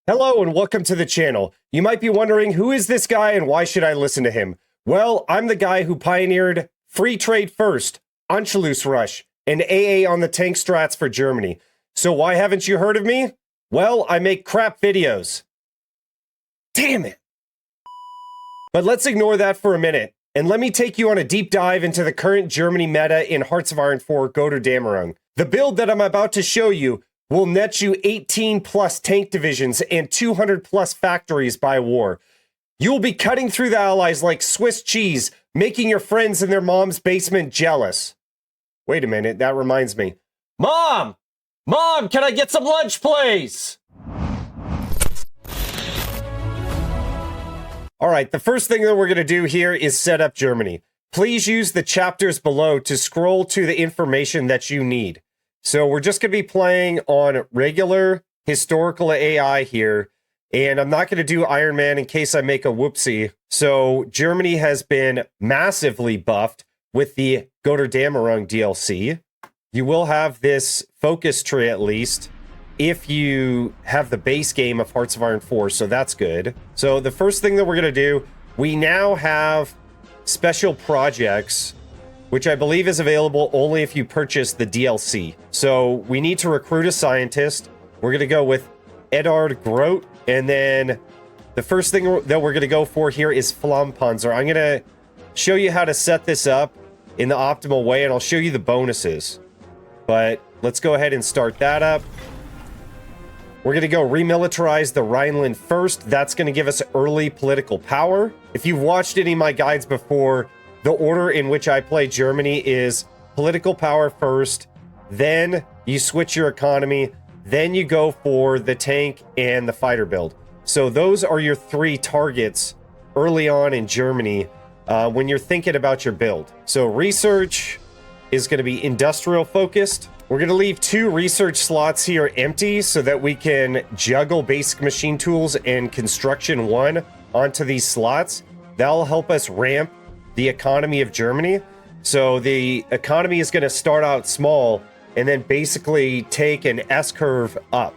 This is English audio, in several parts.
Hello and welcome to the channel. You might be wondering, who is this guy and why should I listen to him? Well, I'm the guy who pioneered free trade first, Anschuluss rush, and AA on the tank strats for Germany. So why haven't you heard of me? Well, I make crap videos. Damn it. But let's ignore that for a minute, and let me take you on a deep dive into the current Germany meta in Hearts of Iron 4 Götterdämmerung. The build that I'm about to show you will net you 18 plus tank divisions and 200 plus factories by war. You will be cutting through the allies like Swiss cheese, making your friends in their mom's basement jealous. Wait a minute, that reminds me. Mom! Mom, can I get some lunch, please? All right, the first thing that we're going to do here is set up Germany. Please use the chapters below to scroll to the information that you need. So we're just going to be playing on regular historical AI here, and I'm not going to do Iron Man in case I make a whoopsie. So Germany has been massively buffed with the Götterdämmerung DLC. You will have this focus tree at least if you have the base game of Hearts of Iron 4, so that's good. So the first thing that we're going to do, we now have special projects, which I believe is available only if you purchase the DLC. So we need to recruit a scientist. We're going to go with Edard Grote. And then the first thing that we're going to go for here is Flampanzer. I'm going to show you how to set this up in the optimal way, and I'll show you the bonuses. But let's go ahead and start that up. We're going to go remilitarize the Rhineland first. That's going to give us early political power. If you've watched any of my guides before, the order in which I play Germany is political power first, then you switch your economy, then you go for the tank and the fighter build. So those are your three targets early on in Germany when you're thinking about your build. So research is going to be industrial focused. We're going to leave 2 research slots here empty so that we can juggle basic machine tools and construction 1 onto these slots. That'll help us ramp the economy of Germany. So the economy is going to start out small and then basically take an S-curve up.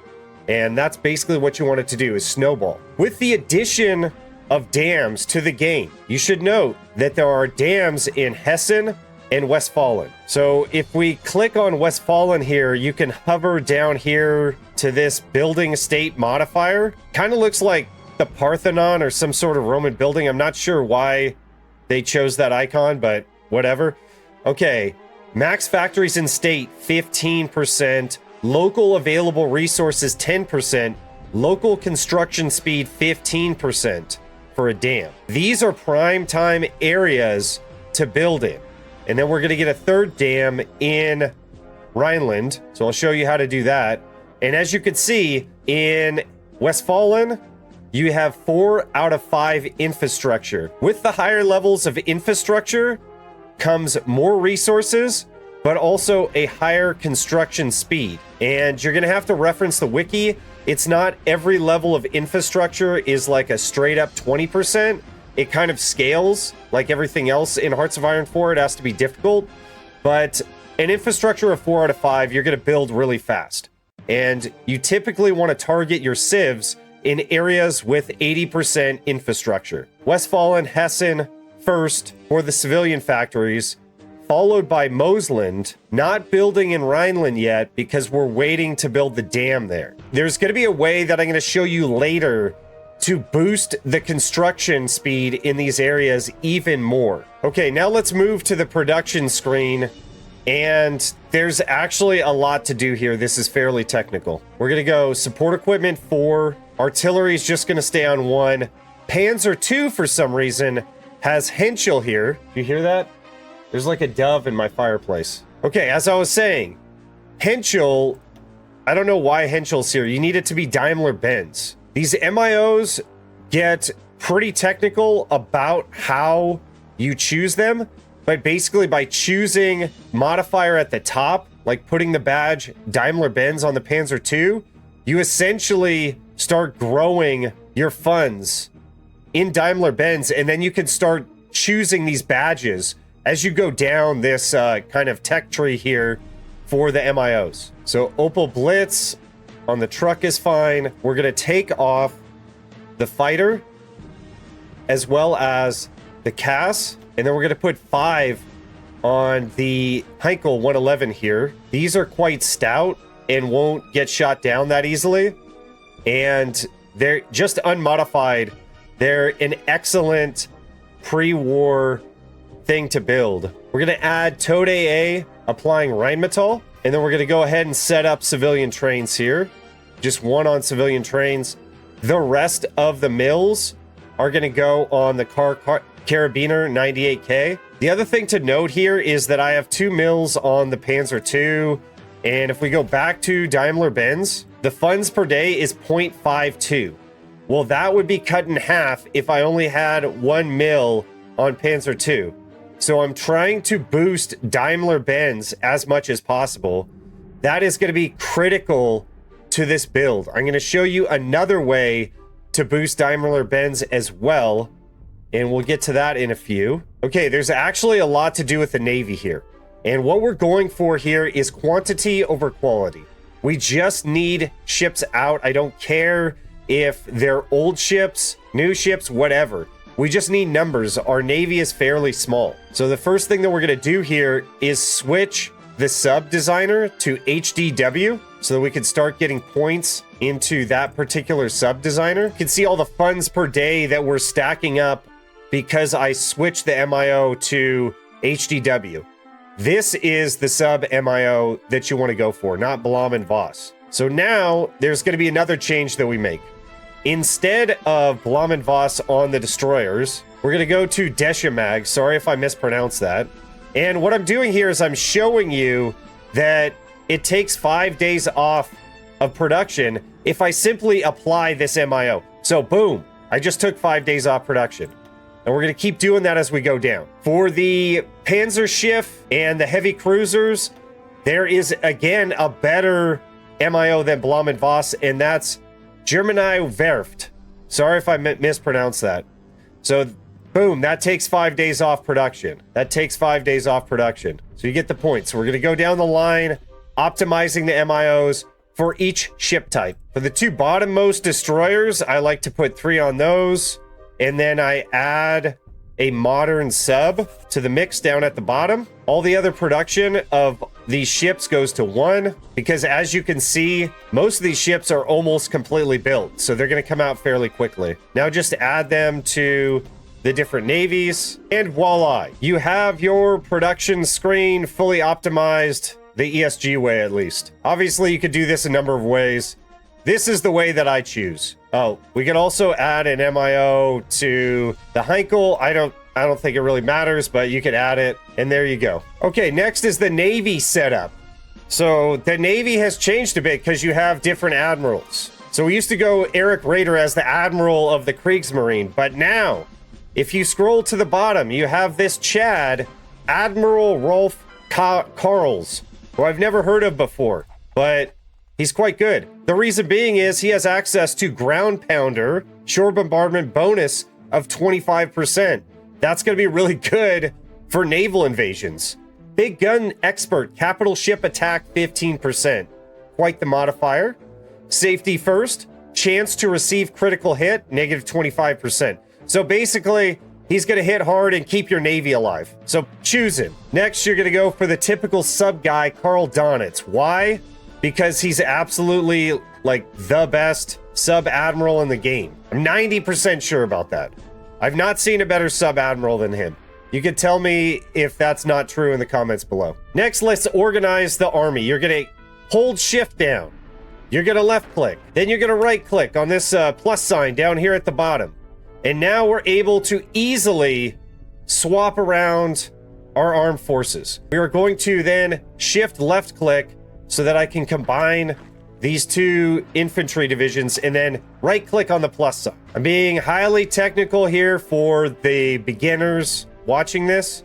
And that's basically what you want it to do, is snowball. With the addition of dams to the game, you should note that there are dams in Hessen and Westfalen. So if we click on Westfalen here, you can hover down here to this building state modifier. Kind of looks like the Parthenon or some sort of Roman building. I'm not sure why they chose that icon, but whatever. Okay, max factories in state, 15%. Local available resources, 10%. Local construction speed, 15% for a dam. These are prime time areas to build in. And then we're going to get a third dam in Rhineland. So I'll show you how to do that. And as you can see, in Westfalen, you have 4 out of 5 infrastructure. With the higher levels of infrastructure comes more resources, but also a higher construction speed. And you're going to have to reference the wiki. It's not every level of infrastructure is like a straight up 20%. It kind of scales like everything else in Hearts of Iron 4. It has to be difficult. But an infrastructure of 4 out of 5, you're going to build really fast. And you typically want to target your civs in areas with 80% infrastructure. Westfalen, Hessen first for the civilian factories, followed by Mosland, not building in Rhineland yet because we're waiting to build the dam there. There's going to be a way that I'm going to show you later to boost the construction speed in these areas even more. Okay, now let's move to the production screen. And there's actually a lot to do here. This is fairly technical. We're going to go support equipment 4. Artillery is just going to stay on 1. Panzer 2, for some reason, has Henschel here. Do you hear that? There's like a dove in my fireplace. Okay, as I was saying, Henschel, I don't know why Henschel's here. You need it to be Daimler-Benz. These MIOs get pretty technical about how you choose them. But basically by choosing modifier at the top, like putting the badge Daimler-Benz on the Panzer II, you essentially start growing your funds in Daimler-Benz, and then you can start choosing these badges as you go down this kind of tech tree here for the MIOs. So Opel Blitz on the truck is fine. We're going to take off the fighter as well as the Cass, and then we're going to put 5 on the Heinkel 111 here. These are quite stout and won't get shot down that easily, and they're just unmodified. They're an excellent pre-war thing to build. We're going to add Tode A, applying Rheinmetall, and then we're going to go ahead and set up civilian trains here. Just 1 on civilian trains. The rest of the mills are going to go on the Carabiner 98K. The other thing to note here is that I have 2 mills on the Panzer II, and if we go back to Daimler-Benz, the funds per day is 0.52. Well, that would be cut in half if I only had 1 mill on Panzer II. So I'm trying to boost Daimler-Benz as much as possible. That is going to be critical to this build. I'm going to show you another way to boost Daimler-Benz as well, and we'll get to that in a few. Okay, there's actually a lot to do with the Navy here. And what we're going for here is quantity over quality. We just need ships out. I don't care if they're old ships, new ships, whatever. We just need numbers. Our Navy is fairly small. So the first thing that we're going to do here is switch the sub designer to HDW so that we can start getting points into that particular sub designer. You can see all the funds per day that we're stacking up because I switched the MIO to HDW. This is the sub MIO that you want to go for, not Blom and Voss. So now there's going to be another change that we make. Instead of Blom and Voss on the destroyers, we're going to go to Deschamag. Sorry if I mispronounced that. And what I'm doing here is I'm showing you that it takes 5 days off of production if I simply apply this MIO. So boom, I just took 5 days off production. And we're going to keep doing that as we go down. For the Panzerschiff and the heavy cruisers, there is, again, a better MIO than Blom and Voss, and that's Germany Werft. Sorry if I mispronounced that. So, boom, that takes 5 days off production. That takes 5 days off production. So you get the point. So we're going to go down the line, optimizing the MIOs for each ship type. For the 2 bottommost destroyers, I like to put 3 on those. And then I add a modern sub to the mix down at the bottom. All the other production of these ships goes to 1 because, as you can see, most of these ships are almost completely built. So they're going to come out fairly quickly. Now just add them to the different navies, and voila, you have your production screen fully optimized the ESG way, at least. Obviously, you could do this a number of ways. This is the way that I choose. Oh, we can also add an MIO to the Heinkel. I don't think it really matters, but you can add it, and there you go. Okay, next is the Navy setup. So the Navy has changed a bit because you have different admirals. So we used to go Erich Raeder as the Admiral of the Kriegsmarine, but now, if you scroll to the bottom, you have this Chad, Admiral Rolf Karls, who I've never heard of before, but he's quite good. The reason being is he has access to ground pounder, shore bombardment bonus of 25%. That's going to be really good for naval invasions. Big gun expert, capital ship attack 15%. Quite the modifier. Safety first, chance to receive critical hit, negative 25%. So basically, he's going to hit hard and keep your Navy alive. So choose him. Next, you're going to go for the typical sub guy, Karl Donitz. Why? Because he's absolutely like the best sub admiral in the game. I'm 90% sure about that. I've not seen a better sub admiral than him. You can tell me if that's not true in the comments below. Next, let's organize the army. You're going to hold shift down. You're going to left click. Then you're going to right click on this plus sign down here at the bottom. And now we're able to easily swap around our armed forces. We are going to then shift left click so that I can combine these 2 infantry divisions and then right click on the plus sign. I'm being highly technical here for the beginners watching this.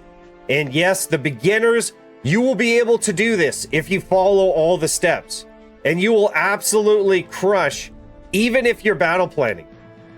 And yes, the beginners, you will be able to do this if you follow all the steps. And you will absolutely crush, even if you're battle planning.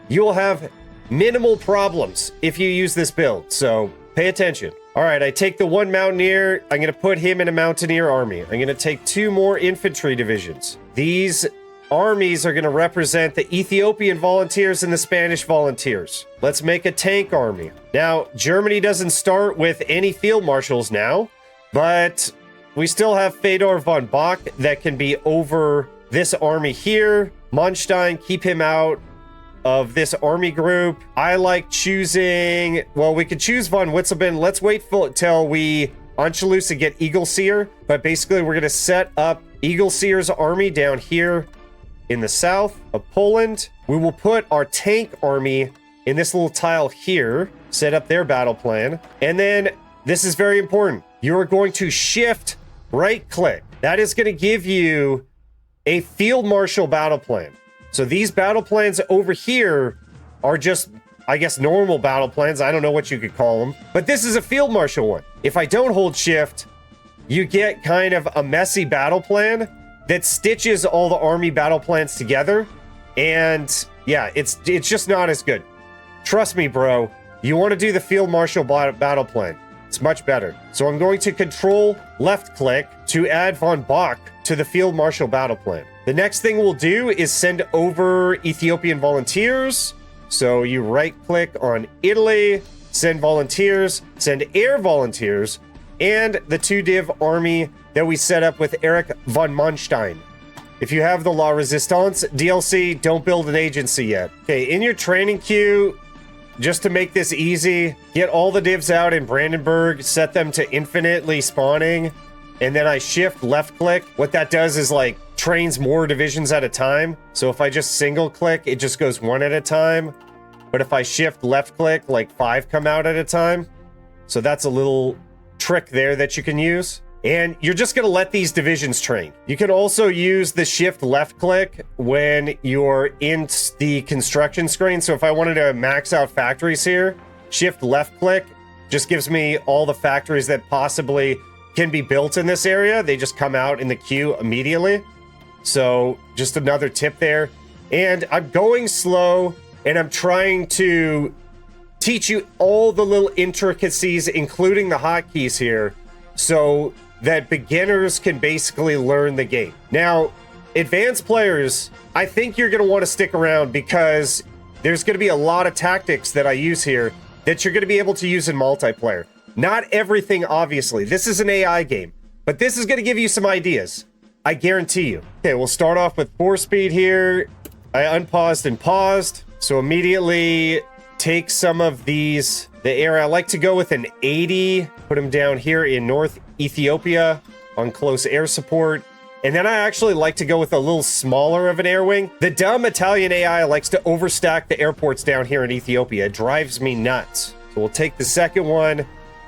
You will have minimal problems if you use this build, so pay attention. All right, I take the 1 Mountaineer. I'm going to put him in a Mountaineer army. I'm going to take 2 more infantry divisions. These armies are going to represent the Ethiopian Volunteers and the Spanish Volunteers. Let's make a tank army. Now, Germany doesn't start with any field marshals now, but we still have Fedor von Bock that can be over this army here. Manstein, keep him out of this army group. I like choosing, well, we could choose von Witzelben. Let's wait till we Anschuluss and get Eagleseer, but basically we're going to set up Eagleseer's army down here in the south of Poland. We will put our tank army in this little tile here, set up their battle plan, and then this is very important. You are going to shift right click. That is going to give you a field marshal battle plan. So these battle plans over here are just, I guess, normal battle plans. I don't know what you could call them, but this is a field marshal one. If I don't hold shift, you get kind of a messy battle plan that stitches all the army battle plans together. And yeah, it's just not as good. Trust me, bro. You want to do the field marshal battle plan. It's much better. So I'm going to control left click to add von Bock to the field marshal battle plan. The next thing we'll do is send over Ethiopian Volunteers. So you right click on Italy, send volunteers, send air volunteers, and the 2-div army that we set up with Erich von Manstein. If you have the La Resistance DLC, don't build an agency yet. Okay, in your training queue, just to make this easy, get all the divs out in Brandenburg, set them to infinitely spawning, and then I shift left click. What that does is like trains more divisions at a time. So if I just single click, it just goes one at a time. But if I shift left click, like 5 come out at a time. So that's a little trick there that you can use. And you're just going to let these divisions train. You can also use the shift left click when you're in the construction screen. So if I wanted to max out factories here, shift left click just gives me all the factories that possibly can be built in this area. They just come out in the queue immediately. So just another tip there. And I'm going slow and I'm trying to teach you all the little intricacies, including the hotkeys here, so that beginners can basically learn the game. Now, advanced players, I think you're going to want to stick around because there's going to be a lot of tactics that I use here that you're going to be able to use in multiplayer. Not everything, obviously. This is an AI game, but this is going to give you some ideas. I guarantee you. Okay, we'll start off with 4-speed here. I unpaused and paused. So immediately take some of these, the air. I like to go with an 80, put them down here in North Ethiopia on close air support. And then I actually like to go with a little smaller of an air wing. The dumb Italian AI likes to overstack the airports down here in Ethiopia. It drives me nuts. So we'll take the second one,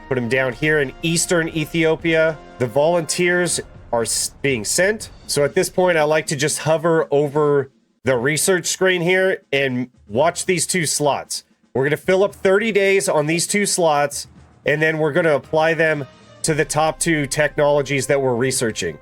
put them down here in Eastern Ethiopia. The volunteers are being sent. So at this point, I like to just hover over the research screen here and watch these 2 slots. We're going to fill up 30 days on these 2 slots, and then we're going to apply them to the top 2 technologies that we're researching.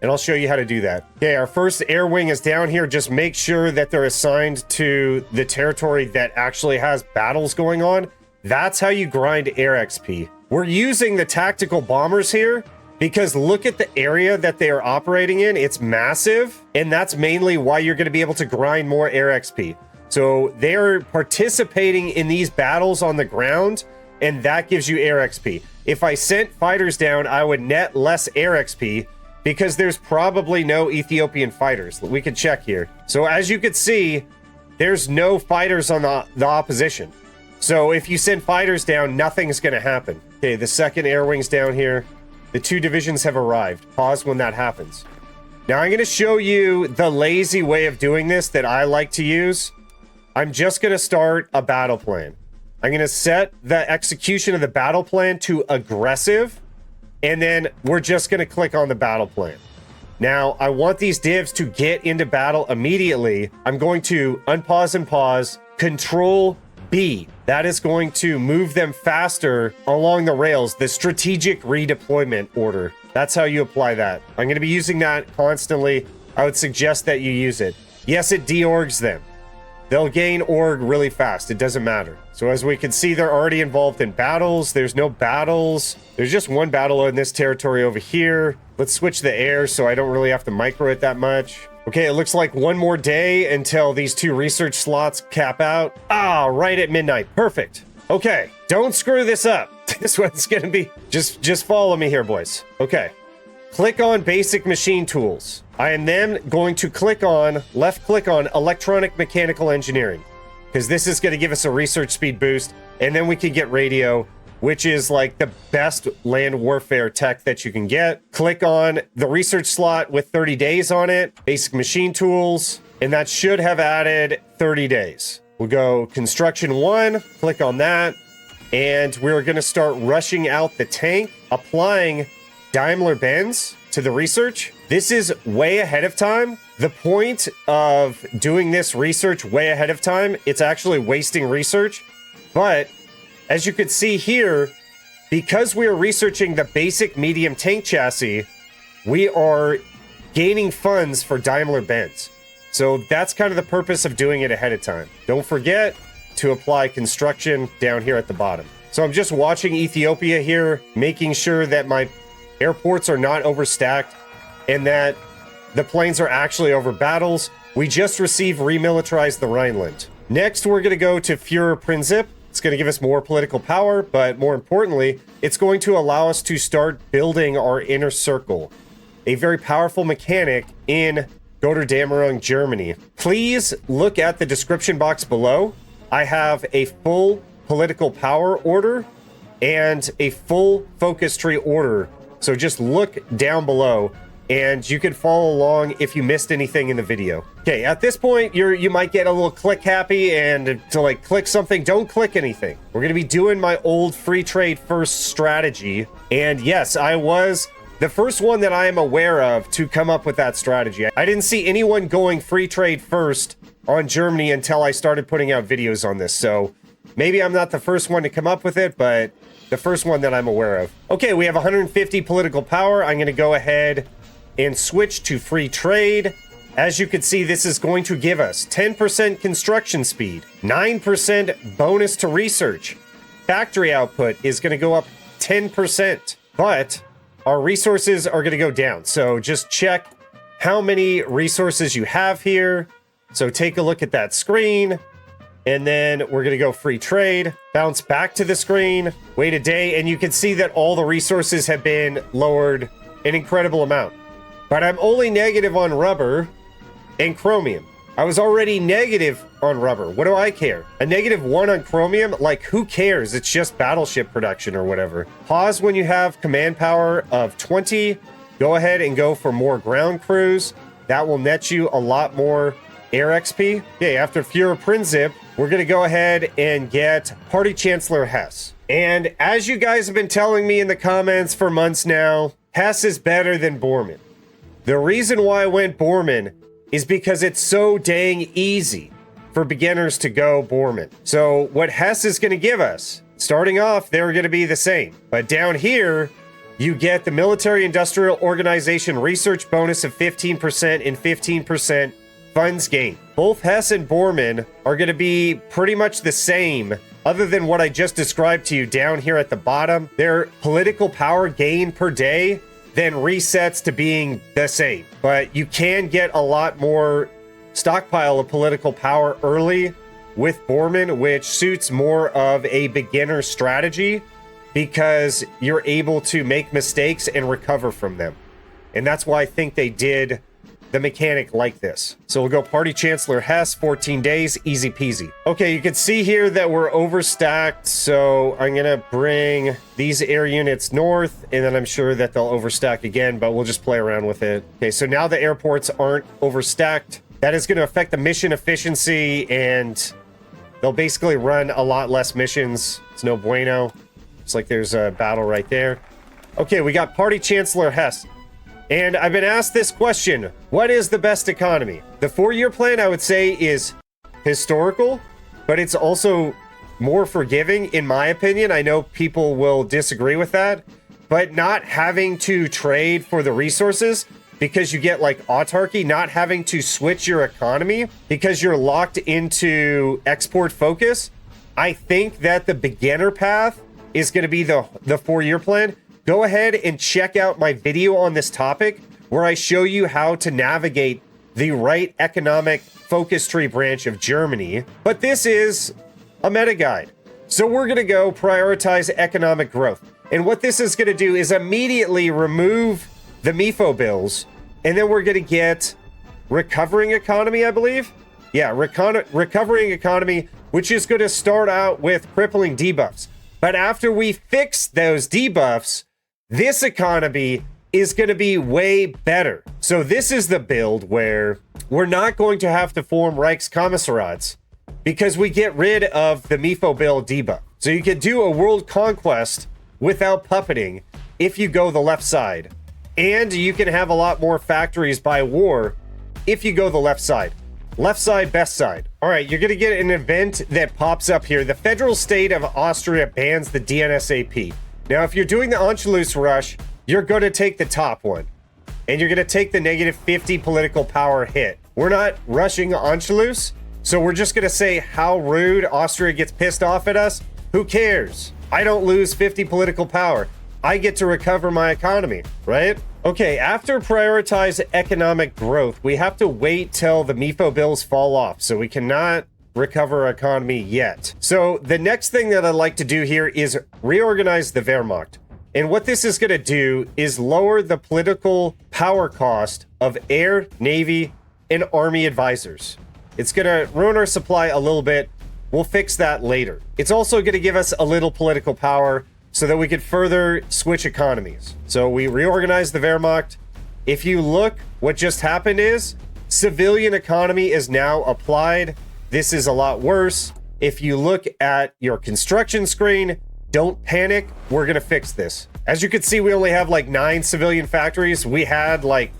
And I'll show you how to do that. Okay, our first air wing is down here. Just make sure that they're assigned to the territory that actually has battles going on. That's how you grind air XP. We're using the tactical bombers here because look at the area that they are operating in. It's massive, and that's mainly why you're going to be able to grind more air XP. So they're participating in these battles on the ground, and that gives you air XP. If I sent fighters down, I would net less air XP because there's probably no Ethiopian fighters. We could check here. So as you can see, there's no fighters on the opposition. So if you send fighters down, nothing's going to happen. Okay, the second air wing's down here. The 2 divisions have arrived. Pause when that happens. Now I'm going to show you the lazy way of doing this that I like to use. I'm just going to start a battle plan. I'm going to set the execution of the battle plan to aggressive, and then we're just going to click on the battle plan. Now, I want these divs to get into battle immediately. I'm going to unpause and pause, Control B. That is going to move them faster along the rails, the strategic redeployment order. That's how you apply that. I'm going to be using that constantly. I would suggest that you use it. Yes, it deorgs them. They'll gain org really fast. It doesn't matter. So as we can see, they're already involved in battles. There's no battles. There's just one battle in this territory over here. Let's switch the air so I don't really have to micro it that much. Okay, it looks like one more day until these 2 research slots cap out. Ah, right at midnight. Perfect. Okay, don't screw this up. This one's gonna be... Just follow me here, boys. Okay. Click on basic machine tools. I am then going to left click on electronic mechanical engineering, because this is going to give us a research speed boost, and then we can get radio, which is like the best land warfare tech that you can get. Click on the research slot with 30 days on it, basic machine tools, and that should have added 30 days. We'll go construction 1, click on that, and we're going to start rushing out the tank, applying Daimler-Benz to the research. This is way ahead of time. The point of doing this research way ahead of time, it's actually wasting research. But as you can see here, because we are researching the basic medium tank chassis, we are gaining funds for Daimler-Benz. So that's kind of the purpose of doing it ahead of time. Don't forget to apply construction down here at the bottom. So I'm just watching Ethiopia here, making sure that my airports are not overstacked and that the planes are actually over battles. We just received remilitarized the Rhineland. Next, we're going to go to Führerprinzip. It's going to give us more political power, but more importantly, it's going to allow us to start building our inner circle, a very powerful mechanic in Götterdämmerung, Germany. Please look at the description box below. I have a full political power order and a full focus tree order. So just look down below and you can follow along if you missed anything in the video. Okay, at this point, you might get a little click happy, and to like click something, don't click anything. We're gonna be doing my old free trade first strategy. And yes, I was the first one that I am aware of to come up with that strategy. I didn't see anyone going free trade first on Germany until I started putting out videos on this. So maybe I'm not the first one to come up with it, but the first one that I'm aware of. Okay, we have 150 political power. I'm going to go ahead and switch to free trade. As you can see, this is going to give us 10% construction speed, 9% bonus to research. Factory output is going to go up 10%, but our resources are going to go down. So just check how many resources you have here. So take a look at that screen. And then we're going to go free trade, bounce back to the screen, wait a day, and you can see that all the resources have been lowered an incredible amount. But I'm only negative on rubber and chromium. I was already negative on rubber. What do I care? A -1 on chromium? Like, who cares? It's just battleship production or whatever. Pause when you have command power of 20. Go ahead and go for more ground crews. That will net you a lot more air XP. Okay, after Führerprinzip, we're going to go ahead and get Party Chancellor Hess. And as you guys have been telling me in the comments for months now, Hess is better than Bormann. The reason why I went Bormann is because it's so dang easy for beginners to go Bormann. So what Hess is going to give us, starting off, they're going to be the same. But down here, you get the Military Industrial Organization research bonus of 15% and 15% funds gain. Both Hess and Bormann are going to be pretty much the same, other than what I just described to you down here at the bottom. Their political power gain per day then resets to being the same. But you can get a lot more stockpile of political power early with Bormann, which suits more of a beginner strategy because you're able to make mistakes and recover from them. And that's why I think they did the mechanic like this. So we'll go Party Chancellor Hess, 14 days, easy peasy. Okay, you can see here that we're overstacked, so I'm gonna bring these air units north, and then I'm sure that they'll overstack again, but we'll just play around with it. Okay, so now the airports aren't overstacked. That is gonna affect the mission efficiency, and they'll basically run a lot less missions. It's no bueno. It's like there's a battle right there. Okay, we got Party Chancellor Hess. And I've been asked this question, what is the best economy? The 4-year plan, I would say, is historical, but it's also more forgiving, in my opinion. I know people will disagree with that, but not having to trade for the resources because you get like autarky, not having to switch your economy because you're locked into export focus. I think that the beginner path is going to be the 4-year plan. Go ahead and check out my video on this topic where I show you how to navigate the right economic focus tree branch of Germany, but this is a meta guide. So we're going to go prioritize economic growth. And what this is going to do is immediately remove the MIFO bills, and then we're going to get recovering economy, I believe. Yeah, recovering economy, which is going to start out with crippling debuffs. But after we fix those debuffs, this economy is going to be way better. So this is the build where we're not going to have to form Reichskommissariats because we get rid of the MIFO bill debuff. So you can do a world conquest without puppeting if you go the left side. And you can have a lot more factories by war if you go the left side. Left side, best side. All right, you're going to get an event that pops up here. The federal state of Austria bans the DNSAP. Now, if you're doing the Anschuluss rush, you're going to take the top one. And you're going to take the -50 political power hit. We're not rushing Anschuluss, so we're just going to say how rude Austria gets pissed off at us. Who cares? I don't lose 50 political power. I get to recover my economy, right? Okay, after prioritize economic growth, we have to wait till the MIFO bills fall off, so we cannot recover our economy yet. So the next thing that I'd like to do here is reorganize the Wehrmacht. And what this is going to do is lower the political power cost of air, navy, and army advisors. It's going to ruin our supply a little bit. We'll fix that later. It's also going to give us a little political power so that we could further switch economies. So we reorganize the Wehrmacht. If you look, what just happened is civilian economy is now applied. This is a lot worse. If you look at your construction screen, don't panic. We're going to fix this. As you can see, we only have like 9 civilian factories. We had like,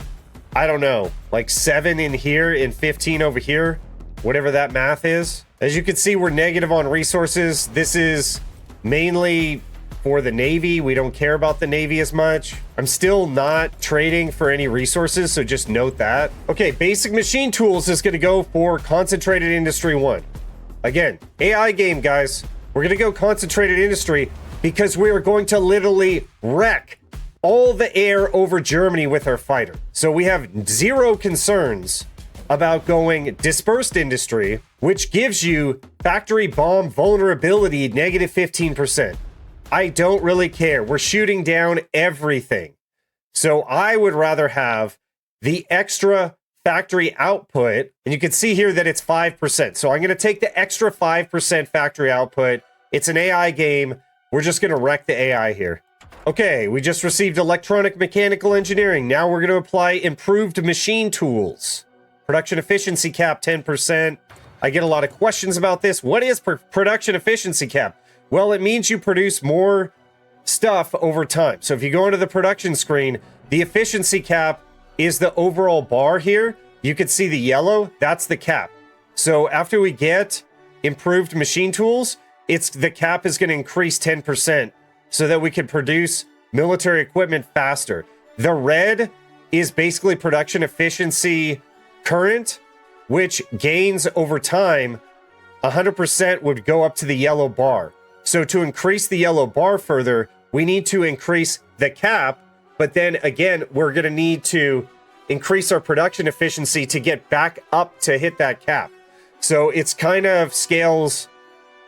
I don't know, like 7 in here and 15 over here, whatever that math is. As you can see, we're negative on resources. This is mainly for the Navy. We don't care about the Navy as much. I'm still not trading for any resources, so just note that. Okay, basic machine tools is going to go for concentrated industry 1. Again, AI game, guys. We're going to go concentrated industry because we are going to literally wreck all the air over Germany with our fighter. So we have zero concerns about going dispersed industry, which gives you factory bomb vulnerability -15%. I don't really care. We're shooting down everything. So I would rather have the extra factory output. And you can see here that it's 5%. So I'm going to take the extra 5% factory output. It's an AI game. We're just going to wreck the AI here. Okay, we just received electronic mechanical engineering. Now we're going to apply improved machine tools. Production efficiency cap 10%. I get a lot of questions about this. What is production efficiency cap? Well, it means you produce more stuff over time. So if you go into the production screen, the efficiency cap is the overall bar here. You can see the yellow, that's the cap. So after we get improved machine tools, the cap is going to increase 10% so that we can produce military equipment faster. The red is basically production efficiency current, which gains over time. 100% would go up to the yellow bar. So to increase the yellow bar further, we need to increase the cap, but then again, we're going to need to increase our production efficiency to get back up to hit that cap. So it's kind of scales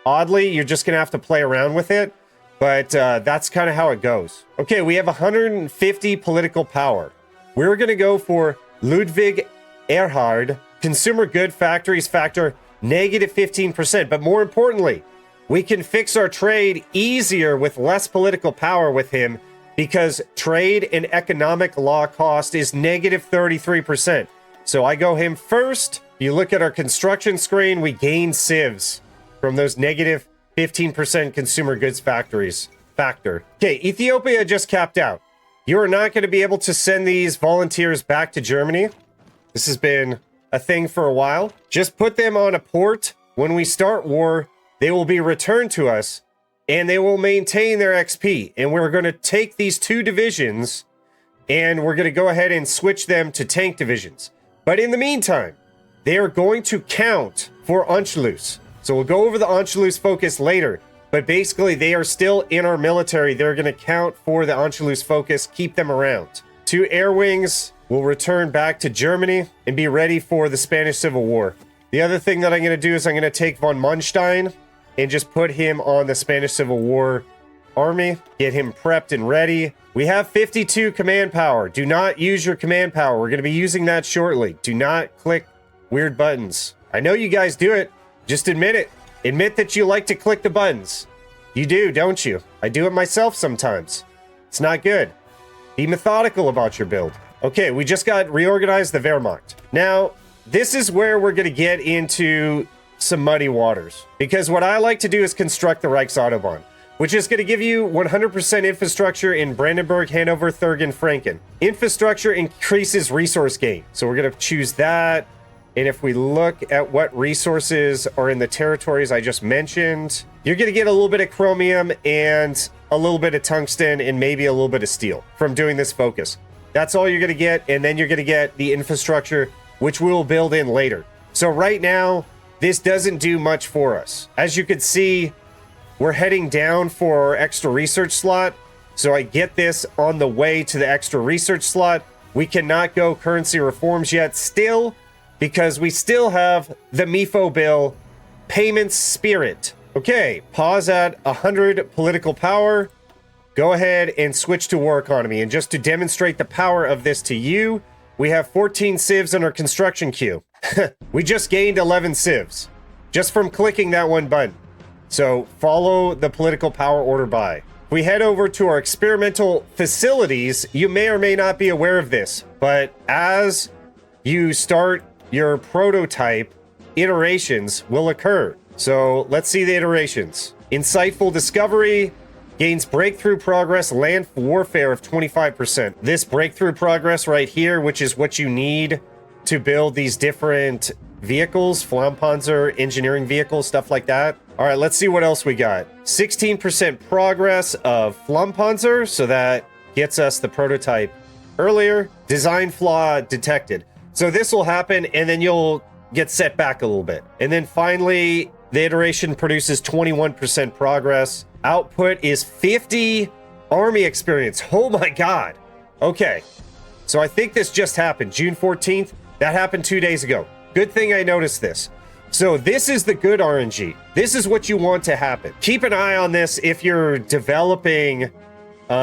oddly. You're just going to have to play around with it, but that's kind of how it goes. Okay, we have 150 political power. We're going to go for Ludwig Erhard. Consumer good factories factor -15%, but more importantly, we can fix our trade easier with less political power with him because trade and economic law cost is -33%. So I go him first. You look at our construction screen, we gain civs from those -15% consumer goods factories factor. Okay, Ethiopia just capped out. You are not going to be able to send these volunteers back to Germany. This has been a thing for a while. Just put them on a port. When we start war, they will be returned to us, and they will maintain their XP. And we're going to take these 2 divisions, and we're going to go ahead and switch them to tank divisions. But in the meantime, they are going to count for Anschluss. So we'll go over the Anschluss focus later. But basically, they are still in our military. They're going to count for the Anschluss focus, keep them around. 2 air wings will return back to Germany and be ready for the Spanish Civil War. The other thing that I'm going to do is I'm going to take von Manstein and just put him on the Spanish Civil War army, get him prepped and ready. We have 52 command power. Do not use your command power. We're going to be using that shortly. Do not click weird buttons. I know you guys do it. Just admit it. Admit that you like to click the buttons. You do, don't you? I do it myself sometimes. It's not good. Be methodical about your build. Okay, we just got reorganized the Wehrmacht. Now, this is where we're going to get into some muddy waters. Because what I like to do is construct the Reichsautobahn, which is going to give you 100% infrastructure in Brandenburg, Hanover, Thurgen, Franken. Infrastructure increases resource gain. So we're going to choose that. And if we look at what resources are in the territories I just mentioned, you're going to get a little bit of chromium and a little bit of tungsten and maybe a little bit of steel from doing this focus. That's all you're going to get. And then you're going to get the infrastructure, which we will build in later. So right now, this doesn't do much for us. As you can see, we're heading down for our extra research slot. So I get this on the way to the extra research slot. We cannot go currency reforms yet still, because we still have the MIFO bill payments spirit. Okay, pause at 100 political power. Go ahead and switch to war economy. And just to demonstrate the power of this to you, we have 14 civs in our construction queue. We just gained 11 civs just from clicking that one button. So follow the political power order by. We head over to our experimental facilities. You may or may not be aware of this, but as you start your prototype, iterations will occur. So let's see the iterations. Insightful discovery gains breakthrough progress land warfare of 25%. This breakthrough progress right here, which is what you need to build these different vehicles, Flammpanzer, engineering vehicles, stuff like that. All right, let's see what else we got. 16% progress of Flammpanzer, so that gets us the prototype earlier. Design flaw detected. So this will happen, and then you'll get set back a little bit. And then finally, the iteration produces 21% progress. Output is 50 army experience. Oh my God. Okay. So I think this just happened. June 14th. That happened 2 days ago. Good thing I noticed this. So this is the good RNG. This is what you want to happen. Keep an eye on this if you're developing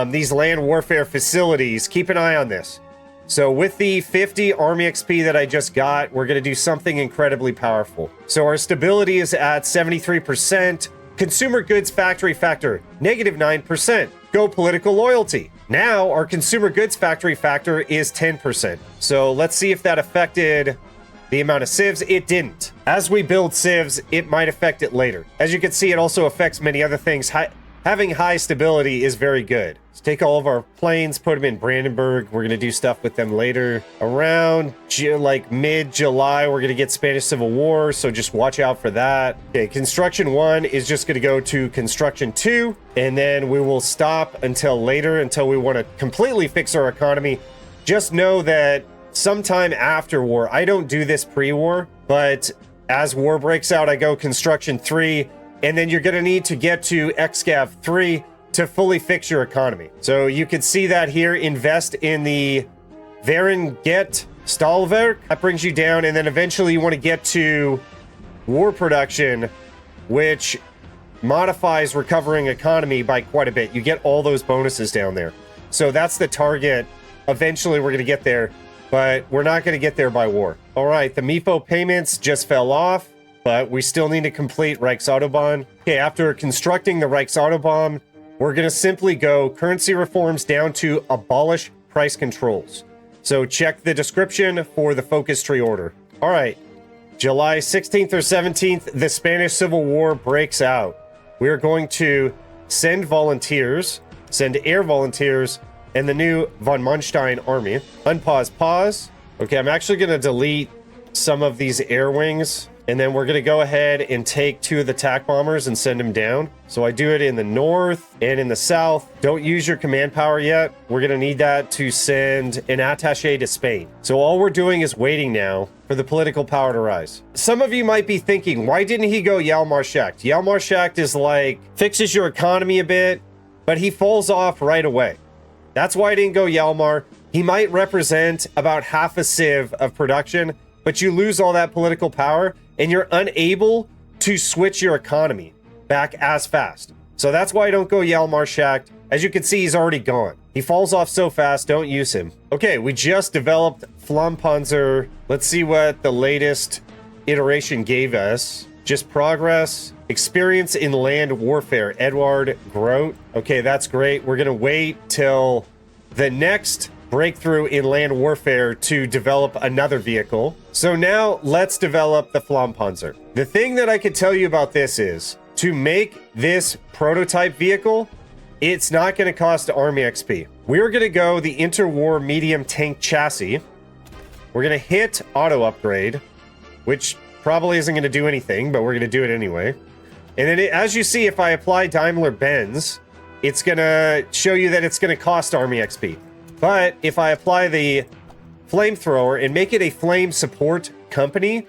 these land warfare facilities. Keep an eye on this. So with the 50 Army XP that I just got, we're going to do something incredibly powerful. So our stability is at 73%. Consumer goods factory factor, -9%. Go political loyalty. Now our consumer goods factory factor is 10%. So let's see if that affected the amount of civs. It didn't. As we build civs, it might affect it later. As you can see, it also affects many other things. Having high stability is very good. Let's take all of our planes, put them in Brandenburg. We're going to do stuff with them later. Around like mid-July, we're going to get Spanish Civil War, so just watch out for that. Okay, Construction 1 is just going to go to Construction 2, and then we will stop until later, until we want to completely fix our economy. Just know that sometime after war, I don't do this pre-war, but as war breaks out, I go Construction 3, and then you're going to need to get to Excav 3 to fully fix your economy. So you can see that here. Invest in the Varenget Stahlwerk. That brings you down, and then eventually you want to get to war production, which modifies recovering economy by quite a bit. You get all those bonuses down there. So that's the target. Eventually we're going to get there, but we're not going to get there by war. All right, the MIFO payments just fell off, but we still need to complete Reichsautobahn. Okay, after constructing the Reichsautobahn, we're going to simply go currency reforms down to abolish price controls. So check the description for the focus tree order. All right, July 16th or 17th, the Spanish Civil War breaks out. We are going to send volunteers, send air volunteers, and the new von Manstein army. Unpause, pause. Okay, I'm actually going to delete some of these air wings, and then we're going to go ahead and take 2 of the attack bombers and send them down. So I do it in the north and in the south. Don't use your command power yet. We're going to need that to send an attaché to Spain. So all we're doing is waiting now for the political power to rise. Some of you might be thinking, why didn't he go Yalmarschacht? Yalmarschacht is like, fixes your economy a bit, but he falls off right away. That's why I didn't go Yalmar. He might represent about half a civ of production, but you lose all that political power and you're unable to switch your economy back as fast. So that's why I don't go Hjalmar Schacht. As you can see, he's already gone. He falls off so fast, don't use him. Okay, we just developed Flampanzer. Let's see what the latest iteration gave us. Just progress, experience in land warfare, Edward Grote. Okay, that's great. We're gonna wait till the next breakthrough in land warfare to develop another vehicle. So now let's develop the Flampanzer. The thing that I could tell you about this is, to make this prototype vehicle, it's not going to cost Army XP. We're going to go the interwar medium tank chassis. We're going to hit auto upgrade, which probably isn't going to do anything, but we're going to do it anyway. And then as you see, if I apply Daimler-Benz, it's going to show you that it's going to cost Army XP. But if I apply the flamethrower and make it a flame support company,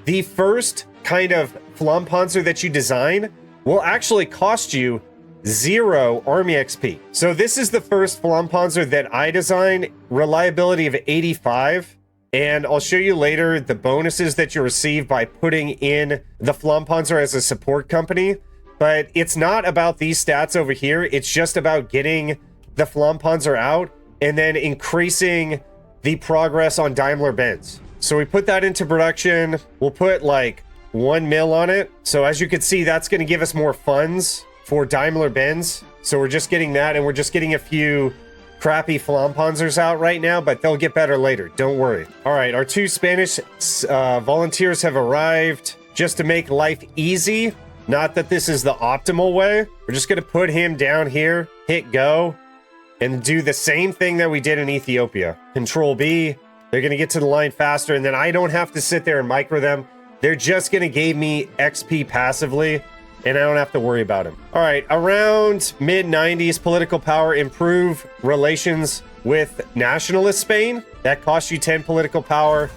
the first kind of Flampanzer that you design will actually cost you 0 Army XP. So this is the first Flampanzer that I designed, reliability of 85. And I'll show you later the bonuses that you receive by putting in the Flampanzer as a support company. But it's not about these stats over here. It's just about getting the Flampanzer out and then increasing the progress on Daimler-Benz. So we put that into production. We'll put like 1 mil on it. So as you can see, that's going to give us more funds for Daimler-Benz. So we're just getting that, and we're just getting a few crappy Flampanzers out right now, but they'll get better later. Don't worry. All right, our 2 Spanish volunteers have arrived just to make life easy. Not that this is the optimal way. We're just going to put him down here, hit go, and do the same thing that we did in Ethiopia. Control B. They're going to get to the line faster, and then I don't have to sit there and micro them. They're just going to give me XP passively, and I don't have to worry about them. All right, around mid-90s, political power, improve relations with nationalist Spain. That costs you 10 political power.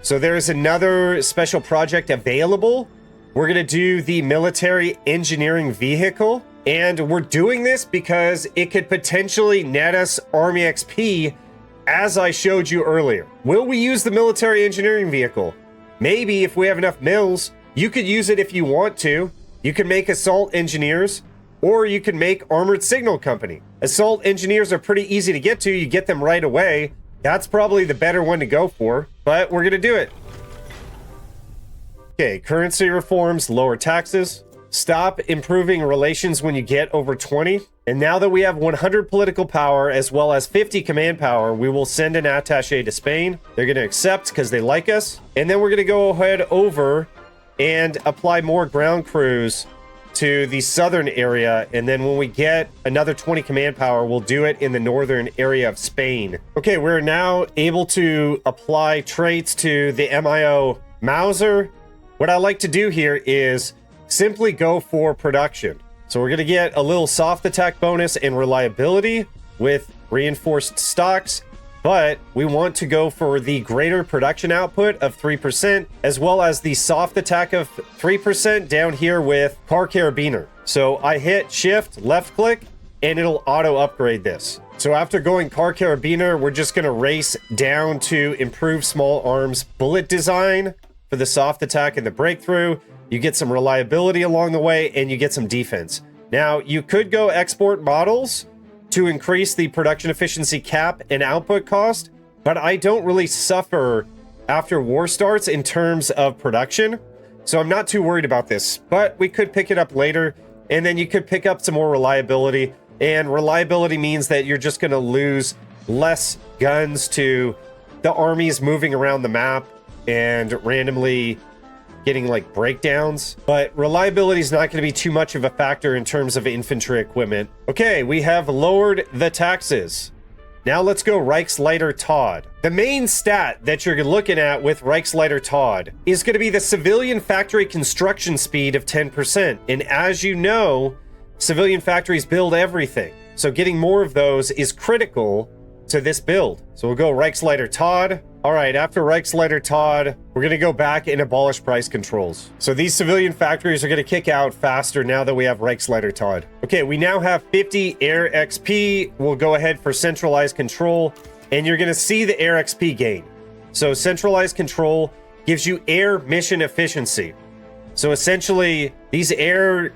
So there's another special project available. We're going to do the military engineering vehicle. And we're doing this because it could potentially net us Army XP, as I showed you earlier. Will we use the military engineering vehicle? Maybe if we have enough mills. You could use it if you want to. You can make assault engineers, or you can make armored signal company. Assault engineers are pretty easy to get to. You get them right away. That's probably the better one to go for, but we're going to do it. Okay, currency reforms, lower taxes. Stop improving relations when you get over 20. And now that we have 100 political power as well as 50 command power, we will send an attaché to Spain. They're going to accept because they like us. And then we're going to go ahead over and apply more ground crews to the southern area. And then when we get another 20 command power, we'll do it in the northern area of Spain. Okay, we're now able to apply traits to the MIO Mauser. What I like to do here is simply go for production. So we're going to get a little soft attack bonus and reliability with reinforced stocks, but we want to go for the greater production output of 3%, as well as the soft attack of 3% down here with car carabiner. So I hit shift, left click, and it'll auto upgrade this. So after going car carabiner, we're just going to race down to improve small arms bullet design for the soft attack and the breakthrough. You get some reliability along the way, and you get some defense. Now, you could go export models to increase the production efficiency cap and output cost, but I don't really suffer after war starts in terms of production, so I'm not too worried about this. But we could pick it up later, and then you could pick up some more reliability, and reliability means that you're just going to lose less guns to the armies moving around the map and randomly getting like breakdowns, but reliability is not going to be too much of a factor in terms of infantry equipment. Okay, we have lowered the taxes. Now let's go Reichsleiter Tade. The main stat that you're looking at with Reichsleiter Tade is going to be the civilian factory construction speed of 10%. And as you know, civilian factories build everything. So getting more of those is critical to this build. So we'll go Reichsleiter Tade. All right, after Reichsleiter Tade, we're going to go back and abolish price controls. So these civilian factories are going to kick out faster now that we have Reichsleiter Tade. Okay, we now have 50 air XP. We'll go ahead for centralized control. and you're going to see the air XP gain. So centralized control gives you air mission efficiency. So essentially, these air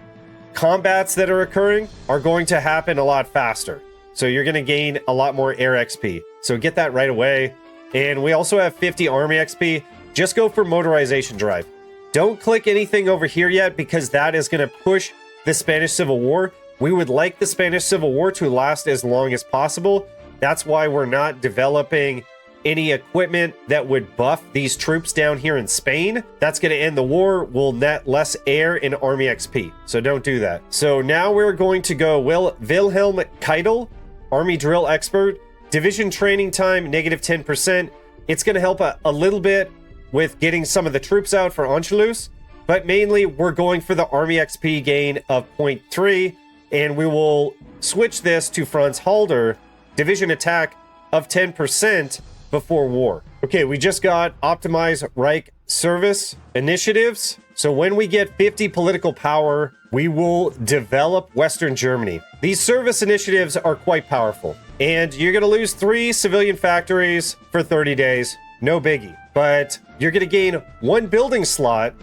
combats that are occurring are going to happen a lot faster. So you're going to gain a lot more air XP. So get that right away. And we also have 50 army XP. Just go for motorization drive. Don't click anything over here yet because that is going to push the Spanish Civil War. We would like the Spanish Civil War to last as long as possible. That's why we're not developing any equipment that would buff these troops down here in Spain. That's going to end the war. We'll net less air and army XP. So don't do that. So now we're going to go Wilhelm Keitel, army drill expert, division training time, -10%. It's going to help a little bit with getting some of the troops out for Anschuluss, but mainly we're going for the army XP gain of 0.3, and we will switch this to Franz Halder, division attack of 10% before war. Okay, we just got optimize Reich service initiatives. So when we get 50 political power, we will develop Western Germany. These service initiatives are quite powerful, and you're going to lose 3 civilian factories for 30 days. No biggie, but you're going to gain 1 building slot